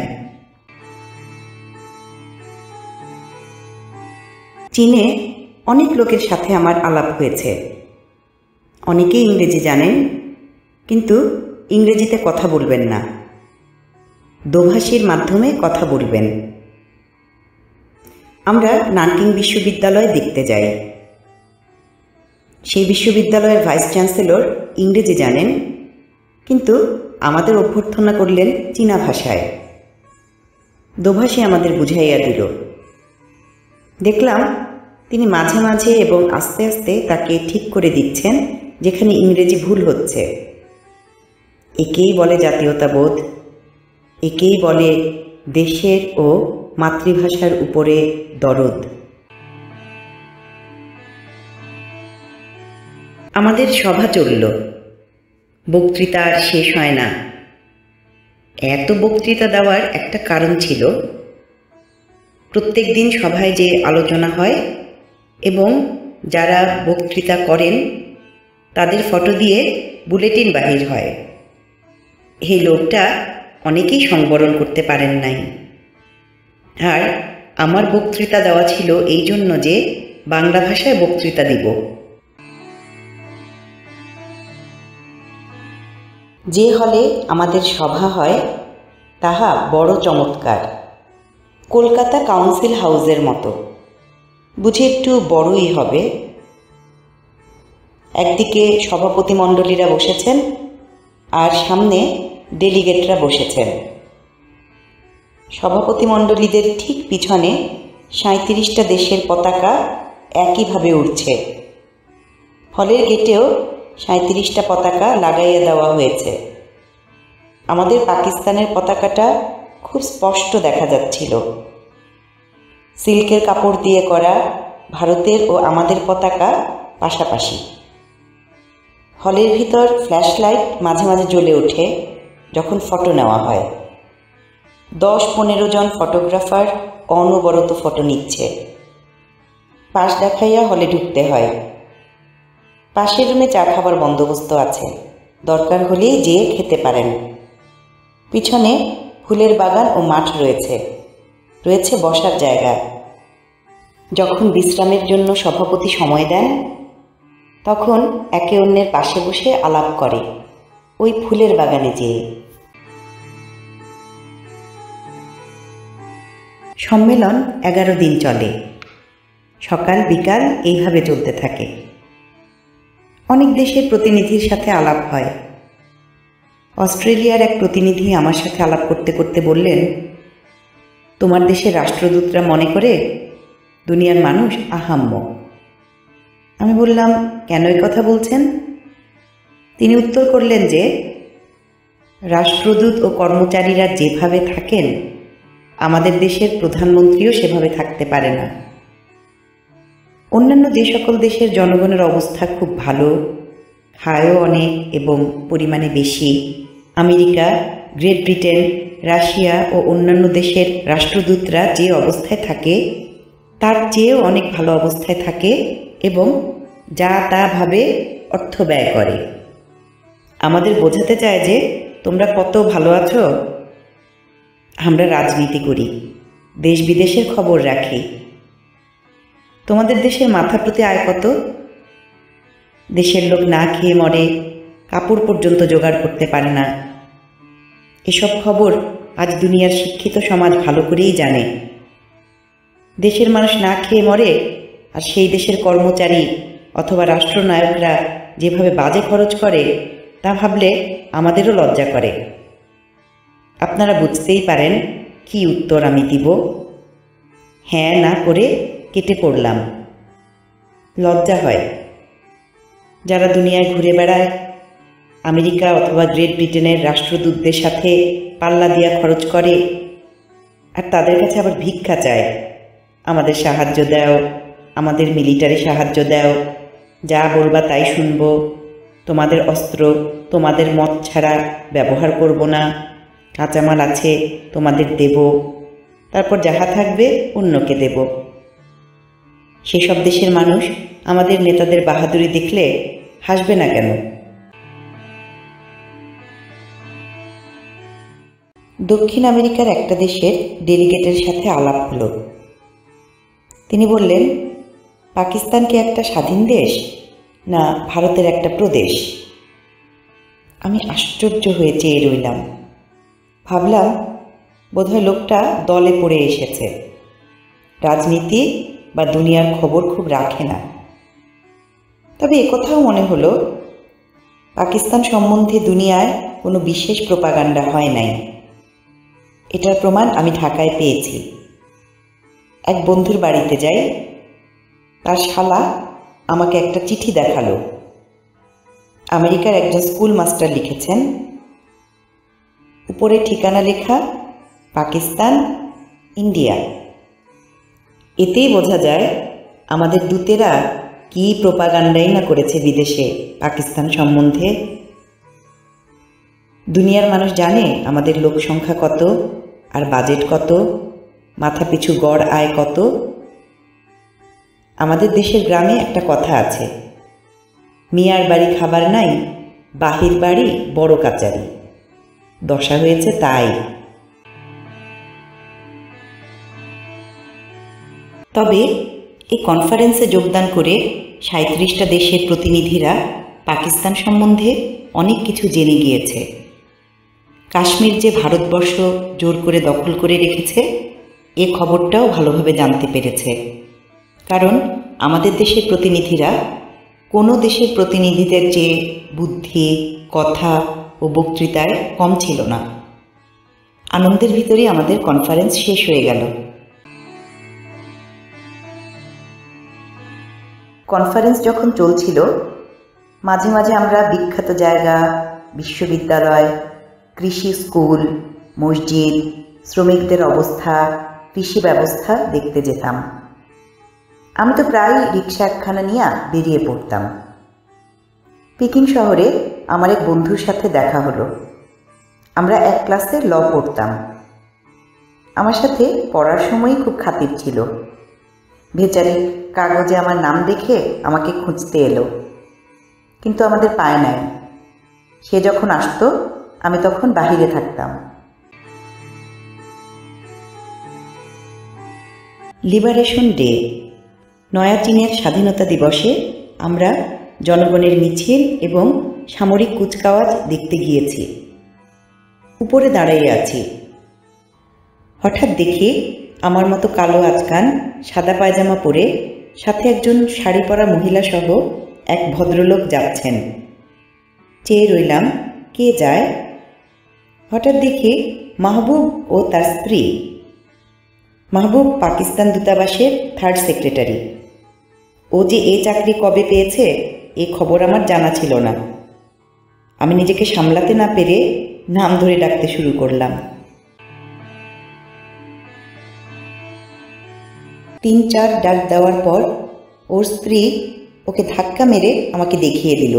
চীনে অনেক লোকের সাথে আমার আলাপ হয়েছে। অনেকেই ইংরেজি জানেন, কিন্তু ইংরেজিতে কথা বলবেন না, দোভাষীর মাধ্যমে কথা বলবেন। আমরা নানকিং বিশ্ববিদ্যালয় দেখতে যাই। সেই বিশ্ববিদ্যালয়ের ভাইস চ্যান্সেলর ইংরেজি জানেন, কিন্তু আমাদের অভ্যর্থনা করলেন চীনা ভাষায়। দোভাষী আমাদের বুঝাইয়া দিল। দেখলাম তিনি মাঝে মাঝে এবং আস্তে আস্তে তাকে ঠিক করে দিচ্ছেন যেখানে ইংরেজি ভুল হচ্ছে। একেই বলে জাতীয়তাবোধ, একেই বলে দেশের ও মাতৃভাষার উপরে দরদ। আমাদের সভা চলল, বক্তৃতা আর শেষ হয় না। এত বক্তৃতা দেওয়ার একটা কারণ ছিল। প্রত্যেক দিন সভায় যে আলোচনা হয় এবং যারা বক্তৃতা করেন তাদের ফটো দিয়ে বুলেটিন বাহির হয়। এই লোকটা অনেকেই সংবরণ করতে পারেন নাই। আর আমার বক্তৃতা দেওয়া ছিল এই জন্য যে বাংলা ভাষায় বক্তৃতা দিব। যে হলে আমাদের সভা হয় তাহা বড় চমৎকার, কলকাতা কাউন্সিল হাউসের মতো, বুঝি একটু বড়ই হবে। একদিকে সভাপতি মণ্ডলীরা বসেছেন আর সামনে ডেলিগেটরা বসেছেন। সভাপতি মণ্ডলীদের ঠিক পিছনে 37টা দেশের পতাকা একইভাবে উড়ছে। হলের গেটেও 37টা পতাকা লাগাইয়া দেওয়া হয়েছে। আমাদের পাকিস্তানের পতাকাটা খুব স্পষ্ট দেখা যাচ্ছিল। সিল্কের কাপড় দিয়ে করা ভারতের ও আমাদের পতাকা পাশাপাশি। হলের ভিতর ফ্ল্যাশলাইট মাঝে মাঝে জ্বলে ওঠে যখন ফটো নেওয়া হয়। 10-15 জন ফটোগ্রাফার অনবরত ফটো নিচ্ছে। পাশ দেখাইয়া হলে ঢুকতে হয়। পাশের রুমে চা খাবার বন্দোবস্ত আছে, দরকার হলেই যেয়ে খেতে পারেন। পিছনে ফুলের বাগান ও মাঠ রয়েছে, রয়েছে বসার জায়গা। যখন বিশ্রামের জন্য সভাপতি সময় দেন, তখন একে অন্যের পাশে বসে আলাপ করে ওই ফুলের বাগানে যেয়ে। সম্মেলন 11 দিন চলে, সকাল বিকাল এইভাবে চলতে থাকে। অনেক দেশের প্রতিনিধির সাথে আলাপ হয়। অস্ট্রেলিয়ার এক প্রতিনিধি আমার সাথে আলাপ করতে করতে বললেন, তোমার দেশের রাষ্ট্রদূতরা মনে করে দুনিয়ার মানুষ আহাম্য। আমি বললাম, কেন এই কথা বলছেন? তিনি উত্তর করলেন যে রাষ্ট্রদূত ও কর্মচারীরা যেভাবে থাকেন, আমাদের দেশের প্রধানমন্ত্রীও সেভাবে থাকতে পারে না। অন্যান্য যে সকল দেশের জনগণের অবস্থা খুব ভালো, আয়ও অনেক এবং পরিমাণে বেশি, আমেরিকা, গ্রেট ব্রিটেন, রাশিয়া ও অন্যান্য দেশের রাষ্ট্রদূতরা যে অবস্থায় থাকে তার চেয়েও অনেক ভালো অবস্থায় থাকে এবং যা তা ভাবে অর্থ ব্যয় করে। আমাদের বোঝাতে চায় যে তোমরা কত ভালো আছো। আমরা রাজনীতি করি, দেশ বিদেশের খবর রাখি। তোমাদের দেশের মাথা প্রতি আয় কত? দেশের লোক না খেয়ে মরে, কাপড় পর্যন্ত জোগাড় করতে পারে না। এসব খবর আজ দুনিয়ার শিক্ষিত সমাজ ভালো করেই জানে। দেশের মানুষ না খেয়ে মরে, আর সেই দেশের কর্মচারী অথবা রাষ্ট্রনায়করা যেভাবে বাজে খরচ করে তা ভাবলে আমাদেরও লজ্জা করে। আপনারা বুঝতেই পারেন কি উত্তর আমি দিব। হ্যাঁ না করে কেটে পড়লাম। লজ্জা হয়। যারা দুনিয়ায় ঘুরে বেড়ায়, আমেরিকা অথবা গ্রেট ব্রিটেনের রাষ্ট্রদূতদের সাথে পাল্লা দিয়া খরচ করে, আর তাদের কাছে আবার ভিক্ষা চায়, আমাদের সাহায্য দাও, আমাদের মিলিটারি সাহায্য দাও, যা বলবা তাই শুনব, তোমাদের অস্ত্র তোমাদের মত ছাড়া ব্যবহার করব না, কাঁচামাল আছে তোমাদের দেব, তারপর যাহা থাকবে অন্যকে দেব। সেসব দেশের মানুষ আমাদের নেতাদের বাহাদুরি দেখলে হাসবে না কেন? দক্ষিণ আমেরিকার একটা দেশের ডেলিগেটের সাথে আলাপ হলো। তিনি বললেন, পাকিস্তান কি একটা স্বাধীন দেশ, না ভারতের একটা প্রদেশ? আমি আশ্চর্য হয়ে চেয়ে রইলাম। ভাবলাম বোধহয় লোকটা দলে পড়ে এসেছে, রাজনীতি বা দুনিয়ার খবর খুব রাখে না। তবে একথাও মনে হলো, পাকিস্তান সম্বন্ধে দুনিয়ায় কোনো বিশেষ প্রোপাগান্ডা হয় নাই। এটার প্রমাণ আমি ঢাকায় পেয়েছি। এক বন্ধুর বাড়িতে যাই, তার শালা আমাকে একটা চিঠি দেখালো। আমেরিকার একজন স্কুল মাস্টার লিখেছেন, উপরে ঠিকানা লেখা পাকিস্তান, ইন্ডিয়া। এতেই বোঝা যায় আমাদের দূতেরা কি প্রোপাগান্ডাই না করেছে বিদেশে পাকিস্তান সম্বন্ধে। দুনিয়ার মানুষ জানে আমাদের লোক সংখ্যা কত, আর বাজেট কত, মাথাপিছু গড় আয় কত। আমাদের দেশের গ্রামে একটা কথা আছে, মিয়ার বাড়ি খাবার নাই, বাহির বাড়ি বড় কাচারি। দশা হয়েছে তাই। তবে এই কনফারেন্সে যোগদান করে 37টা দেশের প্রতিনিধিরা পাকিস্তান সম্বন্ধে অনেক কিছু জেনে গিয়েছে। কাশ্মীর যে ভারতবর্ষ জোর করে দখল করে রেখেছে, এ খবরটাও ভালোভাবে জানতে পেরেছে। কারণ আমাদের দেশের প্রতিনিধিরা কোনো দেশের প্রতিনিধিদের চেয়ে বুদ্ধি, কথা ও বক্তৃতায় কম ছিল না। আনন্দের ভিতরেই আমাদের কনফারেন্স শেষ হয়ে গেল। কনফারেন্স যখন চলছিল, মাঝে মাঝে আমরা বিখ্যাত জায়গা, বিশ্ববিদ্যালয়, কৃষি স্কুল, মসজিদ, শ্রমিকদের অবস্থা, কৃষি ব্যবস্থা দেখতে যেতাম। আমি তো প্রায় রিক্সা একখানা নিয়ে বেরিয়ে পড়তাম। পিকিং শহরে আমার এক বন্ধুর সাথে দেখা হলো। আমরা এক ক্লাসে ল পড়তাম। আমার সাথে পড়ার সময়ই খুব খাতির ছিল। বেচারি কাগজে আমার নাম দেখে আমাকে খুঁজতে এলো, কিন্তু আমাদের পায় নাই। সে যখন আসতো আমি তখন বাহিরে থাকতাম। লিবারেশন ডে, নয়া চীনের স্বাধীনতা দিবসে আমরা জনগণের মিছিল এবং সামরিক কুচকাওয়াজ দেখতে গিয়েছি। উপরে দাঁড়িয়ে আছি। হঠাৎ দেখি আমার মতো কালো আচকান সাদা পায়জামা পরে সাথে একজন শাড়ি পরা মহিলা সহ এক ভদ্রলোক যাচ্ছেন। চেয়ে রইলাম, কে যায়? হঠাৎ দেখি মাহবুব ও তার স্ত্রী। মাহবুব পাকিস্তান দূতাবাসের 3rd সেক্রেটারি। ও যে এ চাকরি কবে পেয়েছে এ খবর আমার জানা ছিল না। আমি নিজেকে সামলাতে না পেরে নাম ধরে ডাকতে শুরু করলাম। 3-4 ডাক দেওয়ার পর ওর স্ত্রী ওকে ধাক্কা মেরে আমাকে দেখিয়ে দিল।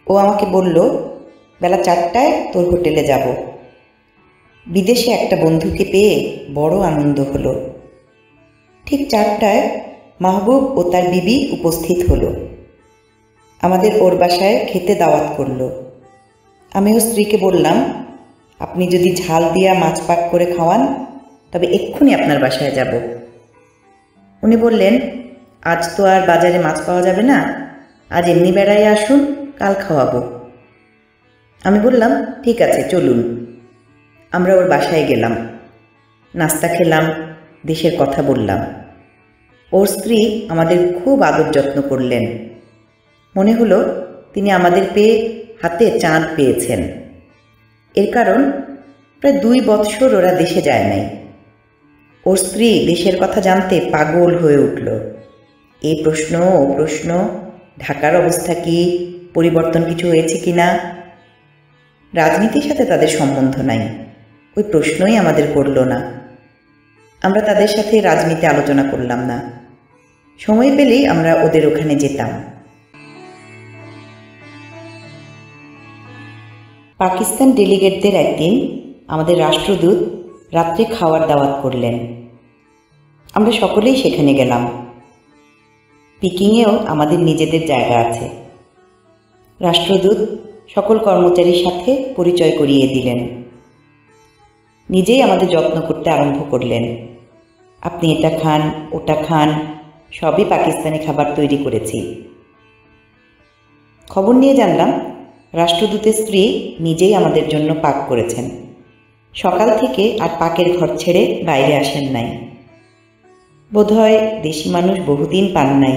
ও আমাকে বলল, বেলা 4টায় তোর হোটেলে যাব। বিদেশে একটা বন্ধুকে পেয়ে বড় আনন্দ হলো। ঠিক 4টায় মাহবুব ও তার বিবি উপস্থিত হলো। আমাদের ওর বাসায় খেতে দাওয়াত করল। আমি ওর স্ত্রীকে বললাম, আপনি যদি ঝাল দিয়া মাছ পাক করে খাওয়ান তবে এক্ষুনি আপনার বাসায় যাব। উনি বললেন, আজ তো আর বাজারে মাছ পাওয়া যাবে না, আজ এমনি বেড়াই আসুন, কাল খাওয়াবো। আমি বললাম, ঠিক আছে চলুন। আমরা ওর বাসায় গেলাম, নাস্তা খেলাম, দেশের কথা বললাম। ওর স্ত্রী আমাদের খুব আদর যত্ন করলেন। মনে হলো তিনি আমাদের পেয়ে হাতে চাঁদ পেয়েছেন। এর কারণ প্রায় 2 বৎসর ওরা দেশে যায় নাই। ওর স্ত্রী দেশের কথা জানতে পাগল হয়ে উঠল। এই প্রশ্ন ও প্রশ্ন, ঢাকার অবস্থা কি, পরিবর্তন কিছু হয়েছে কি না। রাজনীতির সাথে তাদের সম্বন্ধ নাই, ওই প্রশ্নই আমাদের করল না। আমরা তাদের সাথে রাজনীতি আলোচনা করলাম না। সময় পেলেই আমরা ওদের ওখানে যেতাম। পাকিস্তান ডেলিগেটদের একদিন আমাদের রাষ্ট্রদূত রাত্রে খাওয়ার দাওয়াত করলেন। আমরা সকলেই সেখানে গেলাম। পিকিংয়েও আমাদের নিজেদের জায়গা আছে। রাষ্ট্রদূত সকল কর্মচারীর সাথে পরিচয় করিয়ে দিলেন। নিজেই আমাদের যত্ন করতে আরম্ভ করলেন। আপনি এটা খান, ওটা খান, সবই পাকিস্তানি খাবার তৈরি করেছি। খবর নিয়ে জানলাম রাষ্ট্রদূতের স্ত্রী নিজেই আমাদের জন্য পাক করেছেন। সকাল থেকে আর পাকের ঘর ছেড়ে বাইরে আসেন নাই। বোধহয় দেশি মানুষ বহুদিন পান নাই,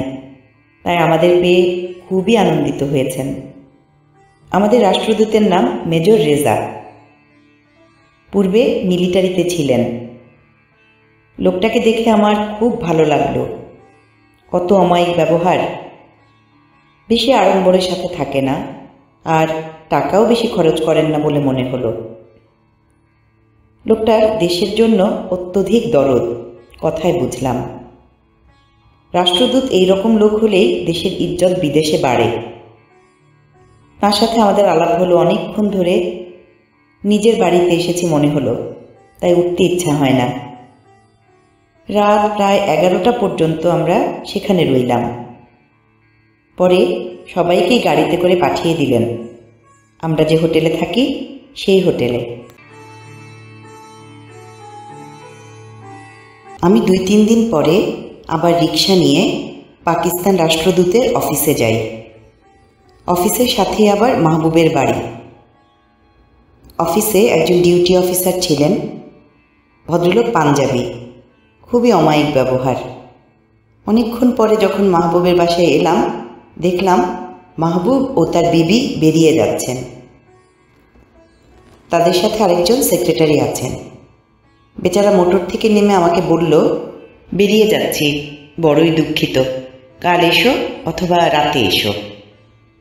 তাই আমাদের পেয়ে খুবই আনন্দিত হয়েছেন। আমাদের রাষ্ট্রদূতের নাম মেজর রেজা। পূর্বে মিলিটারিতে ছিলেন। লোকটাকে দেখে আমার খুব ভালো লাগলো। কত অমায়িক ব্যবহার। বেশি আড়ম্বরের সাথে থাকে না, আর টাকাও বেশি খরচ করেন না বলে মনে হলো। লোকটার দেশের জন্য অত্যধিক দরদ, কথায় বুঝলাম। রাষ্ট্রদূত এই রকম লোক হলেই দেশের ইজ্জত বিদেশে বাড়ে। তার সাথে আমাদের আলাপ হলো অনেকক্ষণ ধরে। নিজের বাড়িতে এসেছি মনে হলো, তাই উঠতে ইচ্ছা হয় না। রাত প্রায় 11টা পর্যন্ত আমরা সেখানে রইলাম। পরে সবাইকেই গাড়িতে করে পাঠিয়ে দিলেন আমরা যে হোটেলে থাকি সেই হোটেলে। আমি 2-3 দিন পরে আবার রিক্সা নিয়ে পাকিস্তান রাষ্ট্রদূতের অফিসে যাই। অফিসের সাথে আবার মাহবুবের বাড়ি। অফিসে একজন ডিউটি অফিসার ছিলেন, ভদ্রলোক পাঞ্জাবি, খুবই অমায়িক ব্যবহার। অনেকক্ষণ পরে যখন মাহবুবের বাসায় এলাম, দেখলাম মাহবুব ও তার বিবি বেরিয়ে যাচ্ছেন। তাদের সাথে আরেকজন সেক্রেটারি আছেন। বেচারা মোটর থেকে নেমে আমাকে বলল, বেরিয়ে যাচ্ছি, বড়ই দুঃখিত, কাল এসো অথবা রাতে এসো,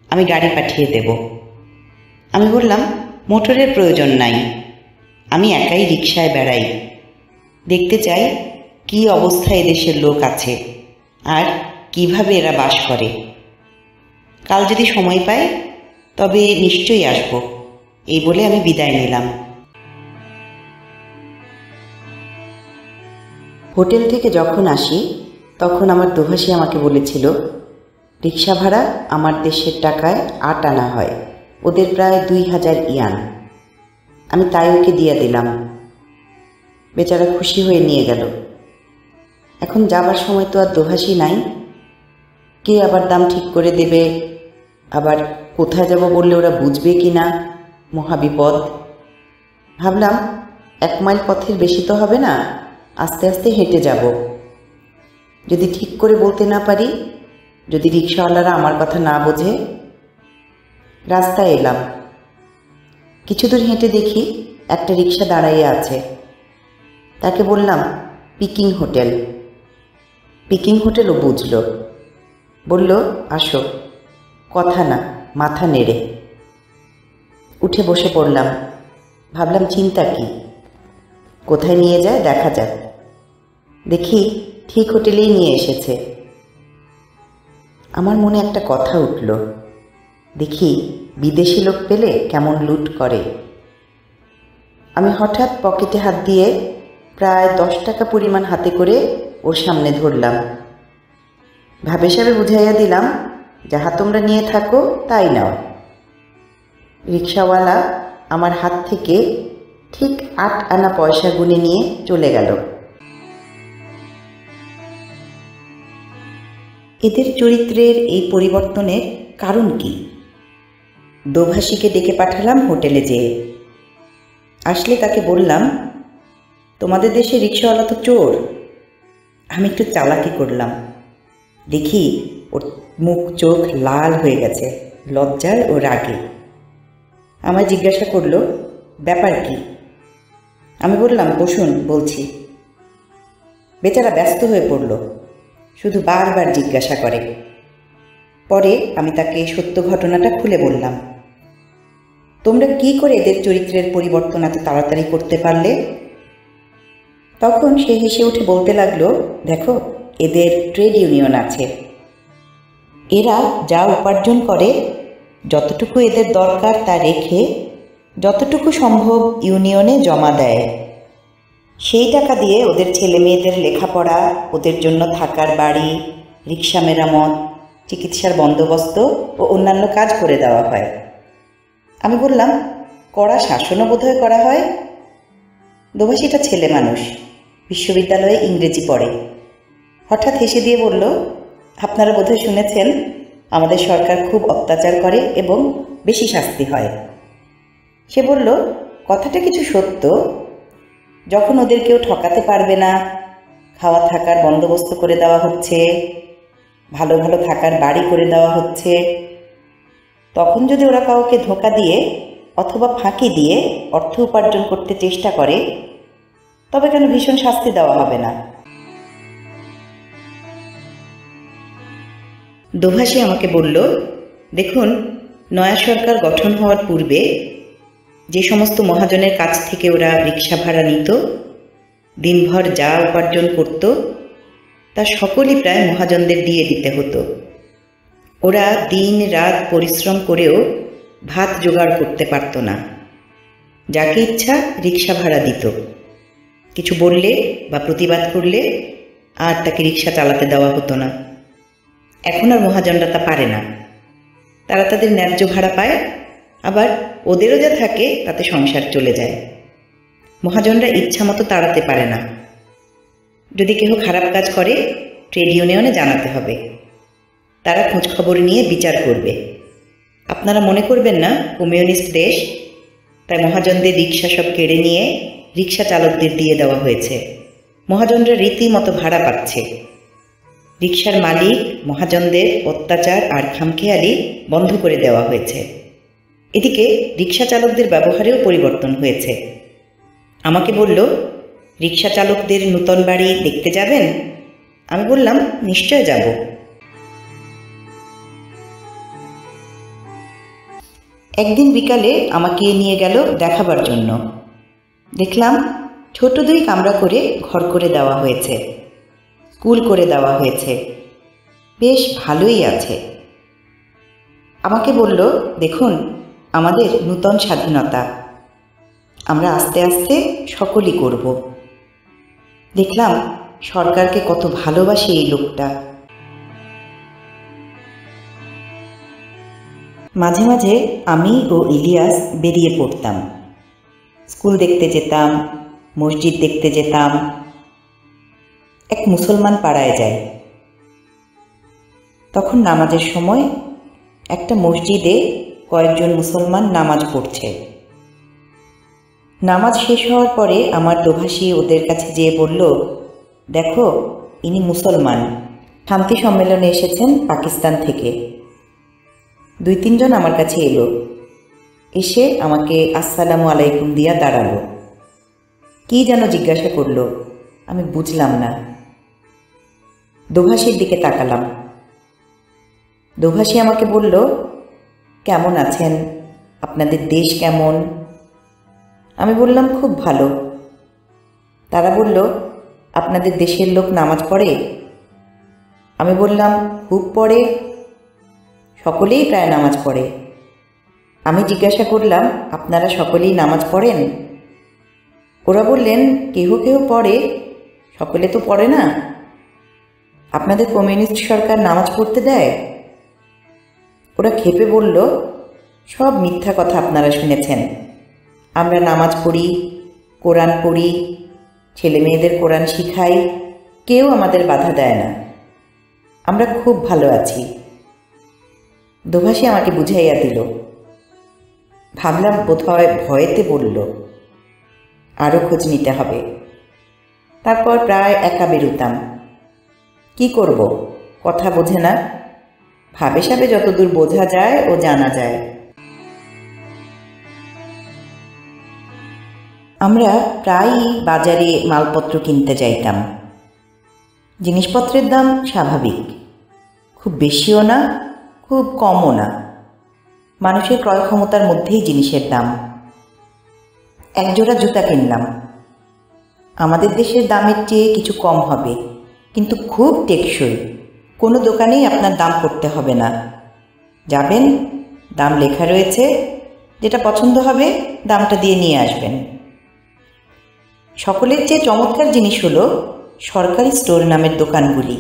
আমি গাড়ি পাঠিয়ে দেব। আমি বললাম, মোটরের প্রয়োজন নাই, আমি একাই রিকশায় বেড়াই, দেখতে চাই কি অবস্থায় এদেশের লোক আছে আর কিভাবে এরা বাস করে। কাল যদি সময় পাই তবে নিশ্চয়ই আসব। এই বলে আমি বিদায় নিলাম। হোটেল থেকে যখন আসি তখন আমার দোভাষী আমাকে বলেছিল, রিক্সা ভাড়া আমার দেশের টাকায় ৮ আনা হয়, ওদের প্রায় ২,০০০ ইয়ান। আমি তাই ওকে দিয়ে দিলাম। বেচারা খুশি হয়ে নিয়ে গেল। এখন যাবার সময় তো আর দোভাষী নাই, কে আবার দাম ঠিক করে দেবে, আবার কোথায় যাব বললে ওরা বুঝবে কি না, মহাবিপদ। ভাবলাম ১ মাইল পথের বেশি তো হবে না, আস্তে আস্তে হেঁটে যাব। যদি ঠিক করে বলতে না পারি, যদি রিক্সাওয়ালারা আমার কথা না বোঝে। রাস্তায় এলাম। কিছু দূর হেঁটে দেখি একটা রিক্সা দাঁড়াইয়ে আছে। তাকে বললাম, পিকিং হোটেল। পিকিং হোটেলও বুঝল, বলল, আসো। কথা না, মাথা নেড়ে। উঠে বসে পড়লাম। ভাবলাম, চিন্তা কি, কোথায় নিয়ে যায় দেখা যাক। দেখি ঠিক হোটেলেই নিয়ে এসেছে। আমার মনে একটা কথা উঠল, দেখি বিদেশি লোক পেলে কেমন লুট করে। আমি হঠাৎ পকেটে হাত দিয়ে প্রায় ১০ টাকা পরিমাণ হাতে করে ওর সামনে ধরলাম। ভাবে সাবে বুঝাইয়া দিলাম, যাহা তোমরা নিয়ে থাকো তাই নাও। রিক্সাওয়ালা আমার হাত থেকে ঠিক ৮ আনা পয়সা গুনে নিয়ে চলে গেল। এদের চরিত্রের এই পরিবর্তনের কারণ কি? দোভাষীকে ডেকে পাঠালাম হোটেলে যেয়ে। আসলে তাকে বললাম, তোমাদের দেশে রিক্সাওয়ালা তো চোর। আমি একটু চালাকি করলাম। দেখি ওর মুখ চোখ লাল হয়ে গেছে লজ্জায় ও রাগে। আমায় জিজ্ঞাসা করলো, ব্যাপার কি? আমি বললাম, বসুন, বলছি। বেচারা ব্যস্ত হয়ে পড়ল, শুধু বারবার জিজ্ঞাসা করে। পরে আমি তাকে সত্য ঘটনাটা খুলে বললাম। তোমরা কি করে এদের চরিত্রের পরিবর্তন এত তাড়াতাড়ি করতে পারলে? তখন সে হেসে উঠে বলতে লাগলো, দেখো, এদের ট্রেড ইউনিয়ন আছে। এরা যা উপার্জন করে, যতটুকু এদের দরকার তা রেখে যতটুকু সম্ভব ইউনিয়নে জমা দেয়। সেই টাকা দিয়ে ওদের ছেলে মেয়েদের লেখাপড়া, ওদের জন্য থাকার বাড়ি, রিক্সা মেরামত, চিকিৎসার বন্দোবস্ত ও অন্যান্য কাজ করে দেওয়া হয়। আমি বললাম, কড়া শাসনও বোধহয় করা হয়। দোভাষীটা ছেলে মানুষ, বিশ্ববিদ্যালয়ে ইংরেজি পড়ে। হঠাৎ হেসে দিয়ে বলল, আপনারা বোধহয় শুনেছেন আমাদের সরকার খুব অত্যাচার করে এবং বেশি শাস্তি হয়। সে বলল, কথাটা কিছু সত্য। যখন ওদের কেউ ঠকাতে পারবে না, খাওয়া থাকার বন্দোবস্ত করে দেওয়া হচ্ছে, ভালো ভালো থাকার বাড়ি করে দেওয়া হচ্ছে, তখন যদি ওরা কাউকে ধোঁকা দিয়ে অথবা ফাঁকি দিয়ে অর্থ উপার্জন করতে চেষ্টা করে, তবে কেন ভীষণ শাস্তি দেওয়া হবে না? দোভাষী আমাকে বলল, দেখুন, নয়া সরকার গঠন হওয়ার পূর্বে যে সমস্ত মহাজনের কাছ থেকে ওরা রিক্সা ভাড়া নিত, দিনভর যা উপার্জন করত, তা সকলই প্রায় মহাজনদের দিয়ে দিতে হতো। ওরা দিন রাত পরিশ্রম করেও ভাত জোগাড় করতে পারত না। যাকে ইচ্ছা রিক্সা ভাড়া দিত। কিছু বললে বা প্রতিবাদ করলে আর তাকে রিক্সা চালাতে দেওয়া হতো না। এখন আর মহাজনরা তা পারে না। তারা তাদের ন্যায্য ভাড়া পায়, আবার ওদেরও যা থাকে তাতে সংসার চলে যায়। মহাজনরা ইচ্ছা মতো তাড়াতে পারে না। যদি কেউ খারাপ কাজ করে, ট্রেড ইউনিয়নে জানাতে হবে। তারা খোঁজখবর নিয়ে বিচার করবে। আপনারা মনে করবেন না কমিউনিস্ট দেশ, তাই মহাজনদের রিক্সা সব কেড়ে নিয়ে রিক্সা চালকদের দিয়ে দেওয়া হয়েছে। মহাজনরা রীতিমতো ভাড়া পাচ্ছে। রিক্সার মালিক মহাজনদের অত্যাচার আর খামখেয়ালি বন্ধ করে দেওয়া হয়েছে। এদিকে রিক্সা চালকদের ব্যবহারেও পরিবর্তন হয়েছে। আমাকে বলল, রিক্সা চালকদের নূতন বাড়ি দেখতে যাবেন? আমি বললাম, নিশ্চয় যাব। একদিন বিকালে আমাকে নিয়ে গেল দেখাবার জন্য। দেখলাম ছোট 2 কামরা করে ঘর করে দেওয়া হয়েছে, স্কুল করে দেওয়া হয়েছে, বেশ ভালোই আছে। আমাকে বলল, দেখুন, আমাদের নূতন স্বাধীনতা, আমরা আস্তে আস্তে সকলই করব। দেখলাম সরকারকে কত ভালোবাসে এই লোকটা। মাঝে মাঝে আমি ও ইলিয়াস বেরিয়ে পড়তাম, স্কুল দেখতে যেতাম, মসজিদ দেখতে যেতাম। এক মুসলমান পাড়ায় যাই। তখন নামাজের সময় একটা মসজিদে কয়েকজন মুসলমান নামাজ পড়ছে। নামাজ শেষ হওয়ার পরে আমার দোভাষী ওদের কাছে যেয়ে বলল, দেখো ইনি মুসলমান, শান্তি সম্মেলনে এসেছেন পাকিস্তান থেকে। 2-3 জন আমার কাছে এলো, এসে আমাকে আসসালামু আলাইকুম দিয়া দাঁড়ালো। কি যেন জিজ্ঞাসা করলো, আমি বুঝলাম না। দোভাষীর দিকে তাকালাম। দোভাষী আমাকে বলল, কেমন আছেন, আপনাদের দেশ কেমন? আমি বললাম, খুব ভালো। তারা বলল, আপনাদের দেশের লোক নামাজ পড়ে? আমি বললাম, খুব পড়ে, সকলেই প্রায় নামাজ পড়ে। আমি জিজ্ঞাসা করলাম, আপনারা সকলেই নামাজ পড়েন? ওরা বললেন, কেহ কেহ পড়ে, সকলে তো পড়ে না। আপনাদের কমিউনিস্ট সরকার নামাজ পড়তে দেয়? ওরা ক্ষেপে বলল, সব মিথ্যা কথা আপনারা শুনেছেন। আমরা নামাজ পড়ি, কোরআন পড়ি, ছেলে মেয়েদের কোরআন শিখাই, কেউ আমাদের বাধা দেয় না, আমরা খুব ভালো আছি। দোভাষী আমাকে বুঝাইয়া দিল। ভাবলাম বোধহয় ভয়েতে বলল, আরও খোঁজ নিতে হবে। তারপর প্রায় একা বেরুতাম। কি করব, কথা বোঝে না, ভাবে সাবে যতদূর বোঝা যায় ও জানা যায়। আমরা প্রায়ই বাজারে মালপত্র কিনতে যাইতাম। জিনিসপত্রের দাম স্বাভাবিক, খুব বেশিও না, খুব কমও না, মানুষের ক্রয় ক্ষমতার মধ্যেই জিনিসের দাম। একজোড়া জুতা কিনলাম। আমাদের দেশের দামের চেয়ে কিছু কম হবে, কিন্তু খুব টেকসই। কোনো দোকানেই আপনার দাম করতে হবে না, যাবেন, দাম লেখা রয়েছে, যেটা পছন্দ হবে দামটা দিয়ে নিয়ে আসবেন। সকলের চেয়ে চমৎকার জিনিস হলো সরকারি স্টোর নামের দোকানগুলি।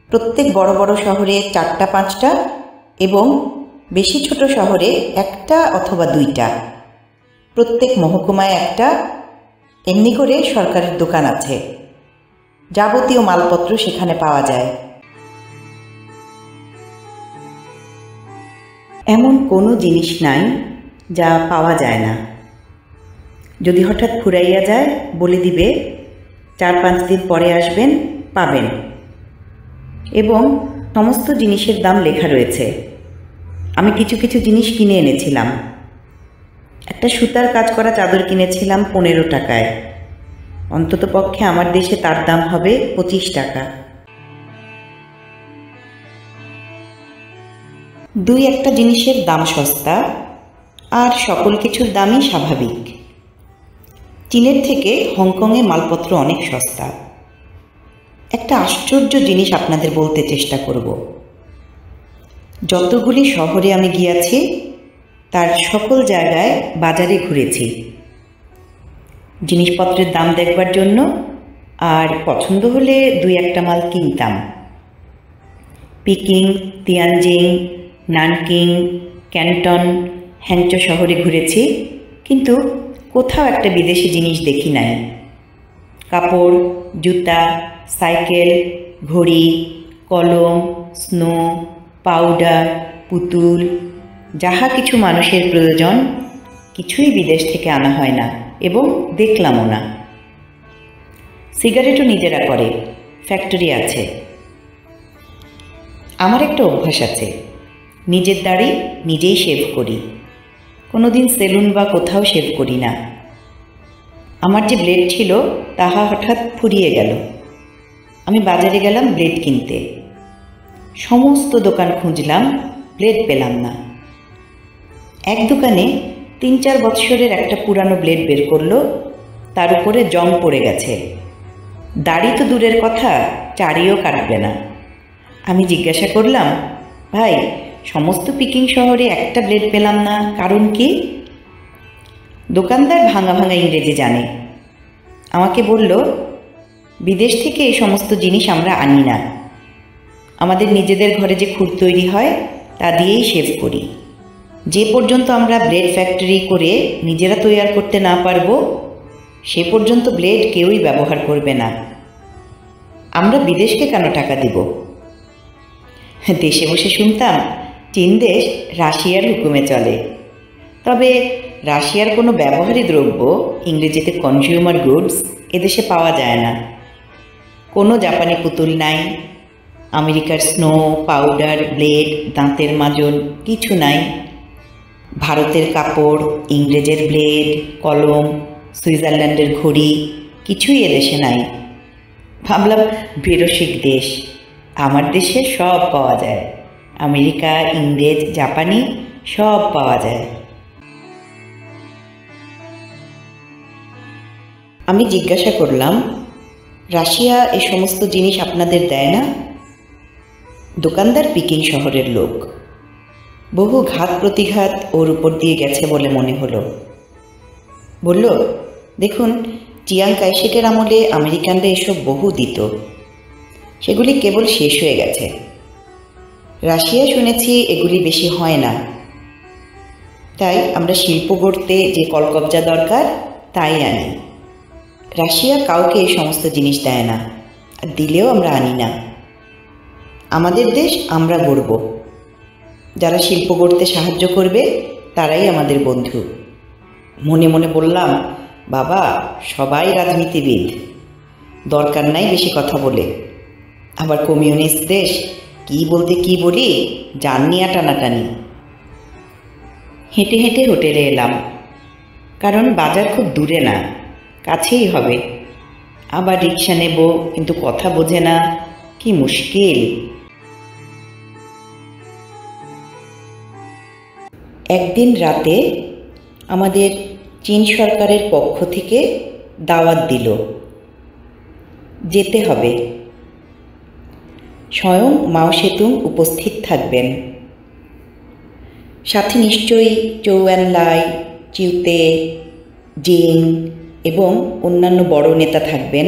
প্রত্যেক বড় বড় শহরে 4টা-5টা এবং বেশি ছোট শহরে 1টা অথবা 2টা, প্রত্যেক মহকুমায় একটা, এমনি করে সরকারের দোকান আছে। যাবতীয় মালপত্র সেখানে পাওয়া যায়। এমন কোনো জিনিস নাই যা পাওয়া যায় না। যদি হঠাৎ ফুরাইয়া যায় বলে দিবে, 4-5 দিন পরে আসবেন, পাবেন। এবং সমস্ত জিনিসের দাম লেখা রয়েছে। আমি কিছু কিছু জিনিস কিনে এনেছিলাম। একটা সুতার কাজ করা চাদর কিনেছিলাম 15 টাকায়। অন্তত পক্ষে আমার দেশে তার দাম হবে 25 টাকা। 2-1টা জিনিসের দাম সস্তা, আর সকল কিছুর দামই স্বাভাবিক। চীনের থেকে হংকংয়ে মালপত্র অনেক সস্তা। একটা আশ্চর্য জিনিস আপনাদের বলতে চেষ্টা করব। যতগুলি শহরে আমি গিয়েছি তার সকল জায়গায় বাজারে ঘুরেছি জিনিসপত্রের দাম দেখবার জন্য, আর পছন্দ হলে 2-1টা মাল কিনতাম। পিকিং, তিয়ানজিং, নানকিং, ক্যান্টন, হ্যাংচো শহরে ঘুরেছি, কিন্তু কোথাও একটা বিদেশি জিনিস দেখি নাই। কাপড়, জুতা, সাইকেল, ঘড়ি, কলম, স্নো, পাউডার, পুতুল, যাহা কিছু মানুষের প্রয়োজন কিছুই বিদেশ থেকে আনা হয় না, এবং দেখলামও না। সিগারেটও নিজেরা করে, ফ্যাক্টরি আছে। আমার একটা অভ্যাস আছে, নিজের দাড়ি নিজেই শেভ করি, কোনোদিন সেলুন বা কোথাও শেভ করি না। আমার যে ব্লেড ছিল তাহা হঠাৎ ফুরিয়ে গেল। আমি বাজারে গেলাম ব্লেড কিনতে। সমস্ত দোকান খুঁজলাম, ব্লেড পেলাম না। এক দোকানে 3-4 বৎসরের একটা পুরানো ব্লেড বের করলো, তার উপরে জং পড়ে গেছে। দাড়ি তো দূরের কথা, চারিও কাটবে না। আমি জিজ্ঞাসা করলাম, ভাই, সমস্ত পিকিং শহরে একটা ব্লেড পেলাম না, কারণ কি? দোকানদার ভাঙা ভাঙা ইংরেজি জানে। আমাকে বলল, বিদেশ থেকে এই সমস্ত জিনিস আমরা আনি না। আমাদের নিজেদের ঘরে যে খুদ তৈরি হয় তা দিয়েই শেভ করি। যে পর্যন্ত আমরা ব্লেড ফ্যাক্টরি করে নিজেরা তৈরি করতে না পারবো সে পর্যন্ত ব্লেড কেউই ব্যবহার করবে না। আমরা বিদেশকে কেন টাকা দিব? দেশে বসে শুনতাম চীন দেশ রাশিয়ার হুকুমে চলে। তবে রাশিয়ার কোনো ব্যবহারী দ্রব্য, ইংরেজিতে কনজিউমার গুডস, এদেশে পাওয়া যায় না। কোনো জাপানি পুতুল নাই, আমেরিকার স্নো, পাউডার, ব্লেড, দাঁতের মাজন কিছু নাই। ভারতের কাপড়, ইংরেজের ব্লেড, কলম, সুইজারল্যান্ডের ঘড়ি কিছুই এদেশে নাই। ভাবলাম বেরসিক দেশ, আমার দেশে সব পাওয়া যায়। আমেরিকা, ইংরেজ, জাপানি সব পাওয়া যায়। আমি জিজ্ঞাসা করলাম, রাশিয়া এ সমস্ত জিনিস আপনাদের দেয় না? দোকানদার পিকিং শহরের লোক, বহু ঘাত প্রতিঘাত ওর উপর দিয়ে গেছে বলে মনে হলো। বলল, দেখুন, চিয়াং কাইশেকের আমলে আমেরিকানরা এসব বহু দিত, সেগুলি কেবল শেষ হয়ে গেছে। রাশিয়ায় শুনেছি এগুলি বেশি হয় না, তাই আমরা শিল্প গড়তে যে কলকবজা দরকার তাই আনি। রাশিয়া কাউকে এই সমস্ত জিনিস দেয় না, আর দিলেও আমরা আনি না। আমাদের দেশ আমরা গড়ব, যারা শিল্প গড়তে সাহায্য করবে তারাই আমাদের বন্ধু। মনে মনে বললাম, বাবা, সবাই রাজনীতিবিদ, দরকার নাই বেশি কথা বলে। আবার কমিউনিস্ট দেশ, কি বলতে কি বলি, জান নিয়ে টানাটানি। হেঁটে হেঁটে হোটেলে এলাম, কারণ বাজার খুব দূরে না, কাছেই হবে। আবার রিক্সা নেব, কিন্তু কথা বোঝে না, কি মুশকিল। একদিন রাতে আমাদের চীন সরকারের পক্ষ থেকে দাওয়াত দিল, যেতে হবে। স্বয়ং মাও সেতুং উপস্থিত থাকবেন, সাথে নিশ্চয়ই চৌ এনলাই, চিউতে, জিং এবং অন্যান্য বড় নেতা থাকবেন,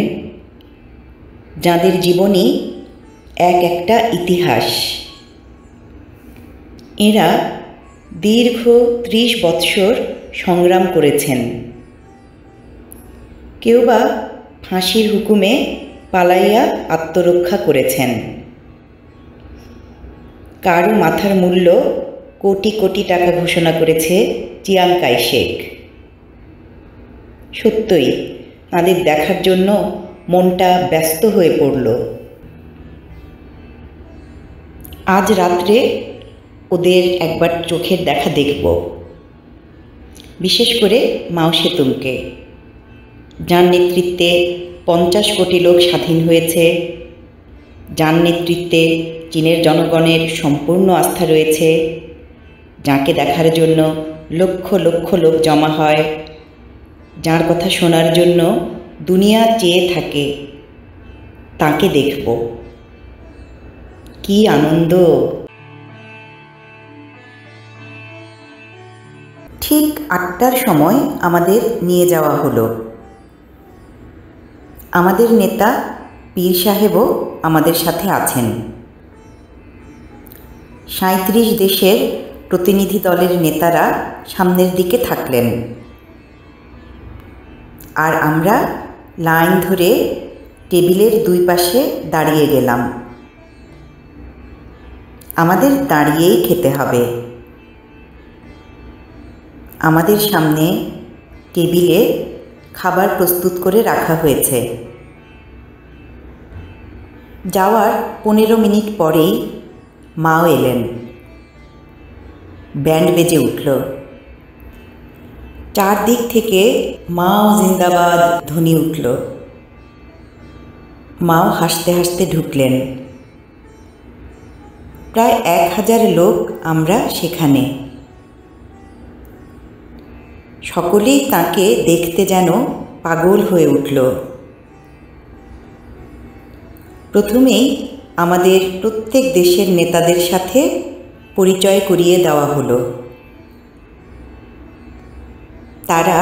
যাঁদের জীবনী এক একটা ইতিহাস। এরা দীর্ঘ 30 বৎসর সংগ্রাম করেছেন। কেউ বা ফাঁসির হুকুমে পালাইয়া আত্মরক্ষা করেছেন। কারো মাথার মূল্য কোটি কোটি টাকা ঘোষণা করেছে চিয়াং কাইশেক। সত্যই তাদের দেখার জন্য মনটা ব্যস্ত হয়ে পড়ল। আজ রাত্রে ওদের একবার চোখের দেখা দেখব, বিশেষ করে মাও সেতুংকে, যার নেতৃত্বে 50 কোটি লোক স্বাধীন হয়েছে, যার নেতৃত্বে চীনের জনগণের সম্পূর্ণ আস্থা রয়েছে, যাকে দেখার জন্য লক্ষ লক্ষ লোক জমা হয়, যার কথা শোনার জন্য দুনিয়া চেয়ে থাকে, তাকে দেখব। কি আনন্দ! ঠিক 8টার সময় আমাদের নিয়ে যাওয়া হলো। আমাদের নেতা পীর সাহেবও আমাদের সাথে আছেন। 37 দেশের প্রতিনিধি দলের নেতারা সামনের দিকে থাকলেন, আর আমরা লাইন ধরে টেবিলের দুই পাশে দাঁড়িয়ে গেলাম। আমাদের দাঁড়িয়েই খেতে হবে। আমাদের সামনে টেবিলে খাবার প্রস্তুত করে রাখা হয়েছে। যাওয়ার 15 মিনিট পরেই মাও এলেন। ব্যান্ড বেজে উঠল। চারদিক থেকে মাও জিন্দাবাদ ধ্বনি উঠল। মাও হাসতে হাসতে ঢুকলেন। প্রায় 1000 লোক আমরা সেখানে। সকলেই তাকে দেখতে যেন পাগল হয়ে উঠল। প্রথমেই আমাদের প্রত্যেক দেশের নেতাদের সাথে পরিচয় করিয়ে দেওয়া হলো। তারা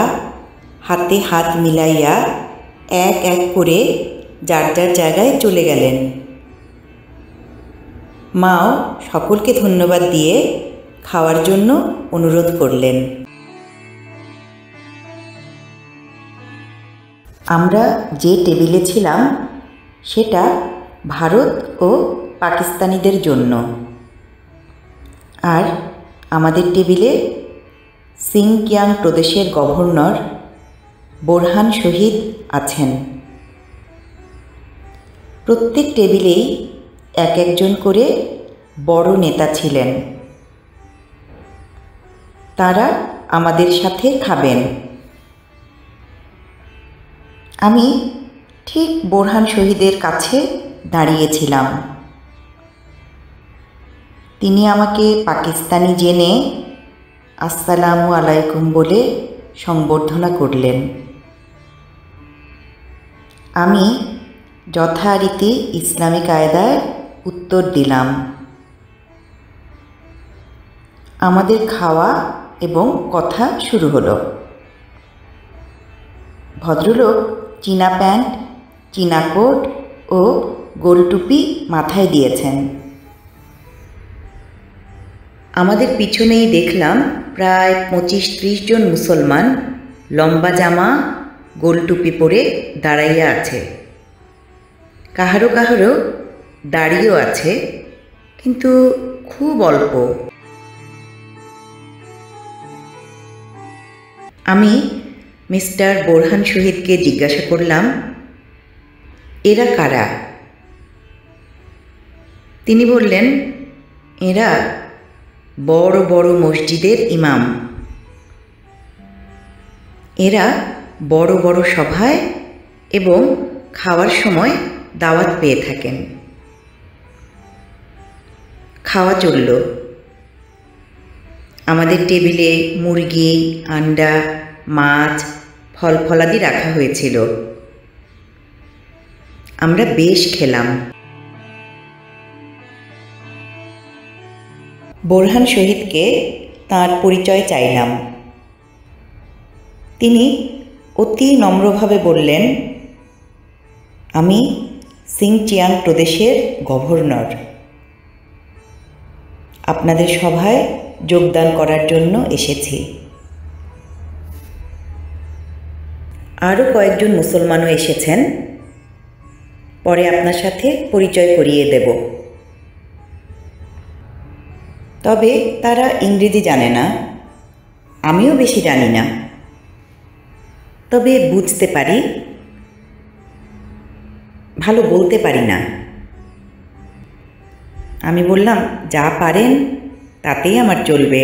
হাতে হাত মিলাইয়া এক এক করে যার যার জায়গায় চলে গেলেন। মাও সকলকে ধন্যবাদ দিয়ে খাওয়ার জন্য অনুরোধ করলেন। আমরা যে টেবিলে ছিলাম সেটা ভারত ও পাকিস্তানিদের জন্য, আর আমাদের টেবিলে সিনকিয়াং প্রদেশের গভর্নর বোরহান শহীদ আছেন। প্রত্যেক টেবিলেই এক একজন করে বড় নেতা ছিলেন। তারা আমাদের সাথে খাবেন। আমি ঠিক বোরহান শহীদের কাছে দাঁড়িয়েছিলাম। তিনি আমাকে পাকিস্তানি জেনে আসসালামু আলাইকুম বলে সংবর্ধনা করলেন। আমি যথারীতি ইসলামী কায়দায় উত্তর দিলাম। আমাদের খাওয়া এবং কথা শুরু হলো। ভদ্রলোক চীনা প্যান্ট, চীনা কোট ও গোল টুপি মাথায় দিয়েছেন। আমাদের পিছনেই দেখলাম প্রায় 25-30 জন মুসলমান লম্বা জামা, গোল টুপি পরে দাঁড়াইয়া আছে। কাহারো কাহারো দাড়িও আছে, কিন্তু খুব অল্প। আমি মিস্টার বোরহান শহীদকে জিজ্ঞাসা করলাম, এরা কারা? তিনি বললেন, এরা বড় বড় মসজিদের ইমাম। এরা বড় বড় সভায় এবং খাওয়ার সময় দাওয়াত পেয়ে থাকেন। খাওয়া চলল। আমাদের টেবিলে মুরগি, আন্ডা, মাছ, ফল ফলাদি রাখা হয়েছিল। আমরা বেশ খেলাম। বোরহান শহীদকে তাঁর পরিচয় চাইলাম। তিনি অতি নম্রভাবে বললেন, আমি সিনচিয়াং প্রদেশের গভর্নর। আপনাদের সভায় যোগদান করার জন্য এসেছি। আরও কয়েকজন মুসলমানও এসেছেন, পরে আপনার সাথে পরিচয় করিয়ে দেব। তবে তারা ইংরেজি জানে না, আমিও বেশি জানি না, তবে বুঝতে পারি, ভালো বলতে পারি না। আমি বললাম, যা পারেন তাতেই আমার চলবে।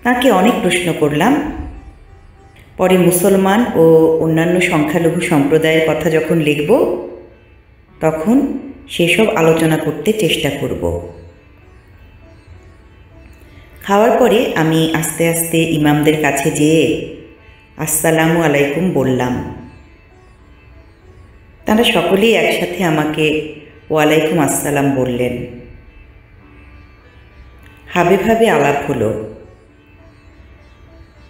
তাকে অনেক প্রশ্ন করলাম। পরে মুসলমান ও অন্যান্য সংখ্যালঘু সম্প্রদায়ের কথা যখন লিখব, তখন সেসব আলোচনা করতে চেষ্টা করব। খাওয়ার পরে আমি আস্তে আস্তে ইমামদের কাছে যেয়ে আসসালামু আলাইকুম বললাম। তারা সকলেই একসাথে আমাকে ওয়ালাইকুম আসসালাম বললেন। হাবে ভাবে আলাপ হলো।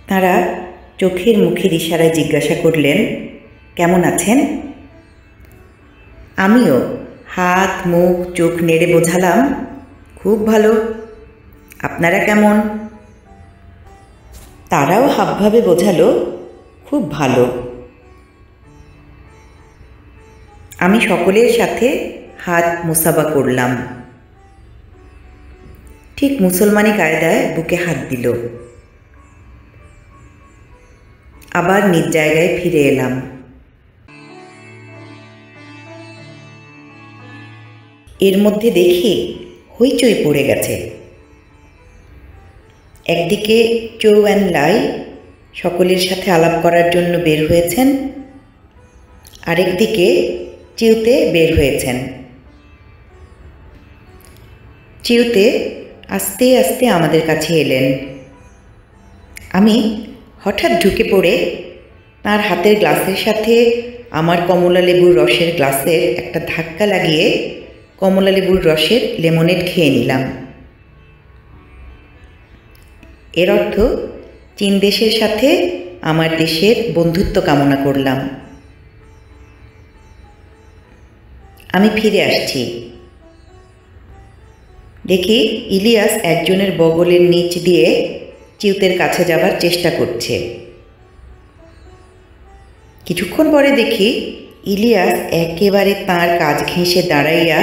তারা চোখের মুখের ইশারায় জিজ্ঞাসা করলেন, কেমন আছেন? আমিও হাত, মুখ, চোখ নেড়ে বোঝালাম, খুব ভালো। আপনারা কেমন? তারাও হাবভাবে বোঝালো, খুব ভালো। আমি সকলের সাথে হাত মুসাফা করলাম। ঠিক মুসলমানি কায়দায় বুকে হাত দিল। আবার নিজ জায়গায় ফিরে এলাম। এর মধ্যে দেখি হইচই পড়ে গেছে। একদিকে চৌ অ্যান লাই সকলের সাথে আলাপ করার জন্য বের হয়েছেন, আরেকদিকে চিউতে বের হয়েছেন। চিউতে আস্তে আস্তে আমাদের কাছে এলেন। আমি হঠাৎ ঢুকে পড়ে তার হাতের গ্লাসের সাথে আমার কমলা লেবুর রসের গ্লাসের একটা ধাক্কা লাগিয়ে কমলা লেবুর রসের লেমনেড খেয়ে নিলাম। এর অর্থ চীন দেশের সাথে আমার দেশের বন্ধুত্ব কামনা করলাম। আমি ফিরে আসছি। দেখি ইলিয়াস একজনের বগলের নিচ দিয়ে চিউতের কাছে যাবার চেষ্টা করছে। কিছুক্ষণ পরে দেখি ইলিয়াস একেবারে তার কাজ ঘেঁষে দাঁড়াইয়া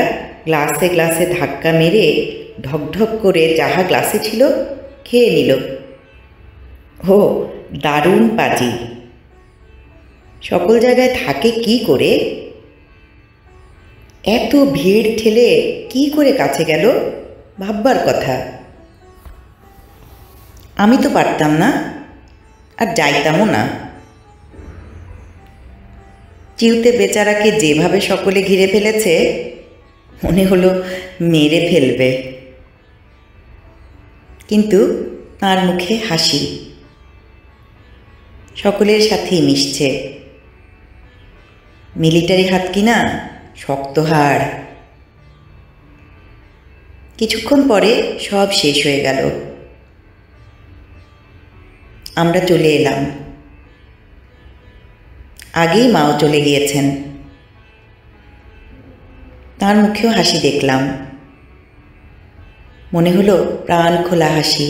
গ্লাসে গ্লাসে ধাক্কা মেরে ঢকঢক করে যাহা গ্লাসে ছিল খেয়ে নিল। ও দারুণ পাজি! সকল জায়গায় থাকে কি করে? এত ভিড় ঠেলে কি করে কাছে গেল ভাববার কথা। আমি তো পারতাম না, আর যাইতামও না। চিউতে বেচারাকে যেভাবে সকলে ঘিরে ফেলেছে, মনে হলো মেরে ফেলবে। কিন্তু তার মুখে হাসি, সকলের সাথেই মিশছে। মিলিটারি হাত কিনা, শক্ত হাড়। কিছুক্ষণ পরে সব শেষ হয়ে গেল। আমরা চলে এলাম। আগেই মাও চলে গিয়েছেন। তার মুখেও হাসি দেখলাম, মনে হলো প্রাণ খোলা হাসি।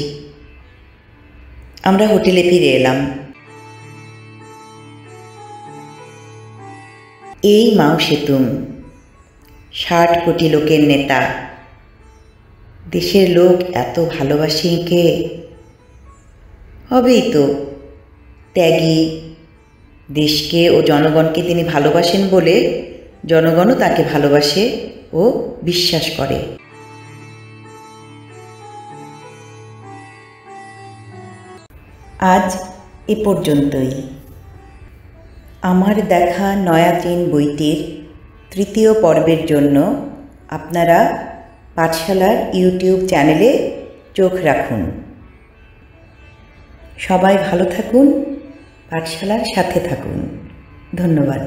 আমরা হোটেলে ফিরে এলাম। এই মাও সেতুং, 60 কোটি লোকের নেতা। দেশের লোক এত ভালোবাসে একে। হবেই তো, ত্যাগী। দেশকে ও জনগণকে তিনি ভালোবাসেন বলে জনগণও তাকে ভালোবাসে ও বিশ্বাস করে। আজ এ পর্যন্তই। আমার দেখা নয়া চীন বইটির 3য় পর্বের জন্য আপনারা পাঠশালার ইউটিউব চ্যানেলে চোখ রাখুন। সবাই ভালো থাকুন, পাঠশালার সাথে থাকুন। ধন্যবাদ।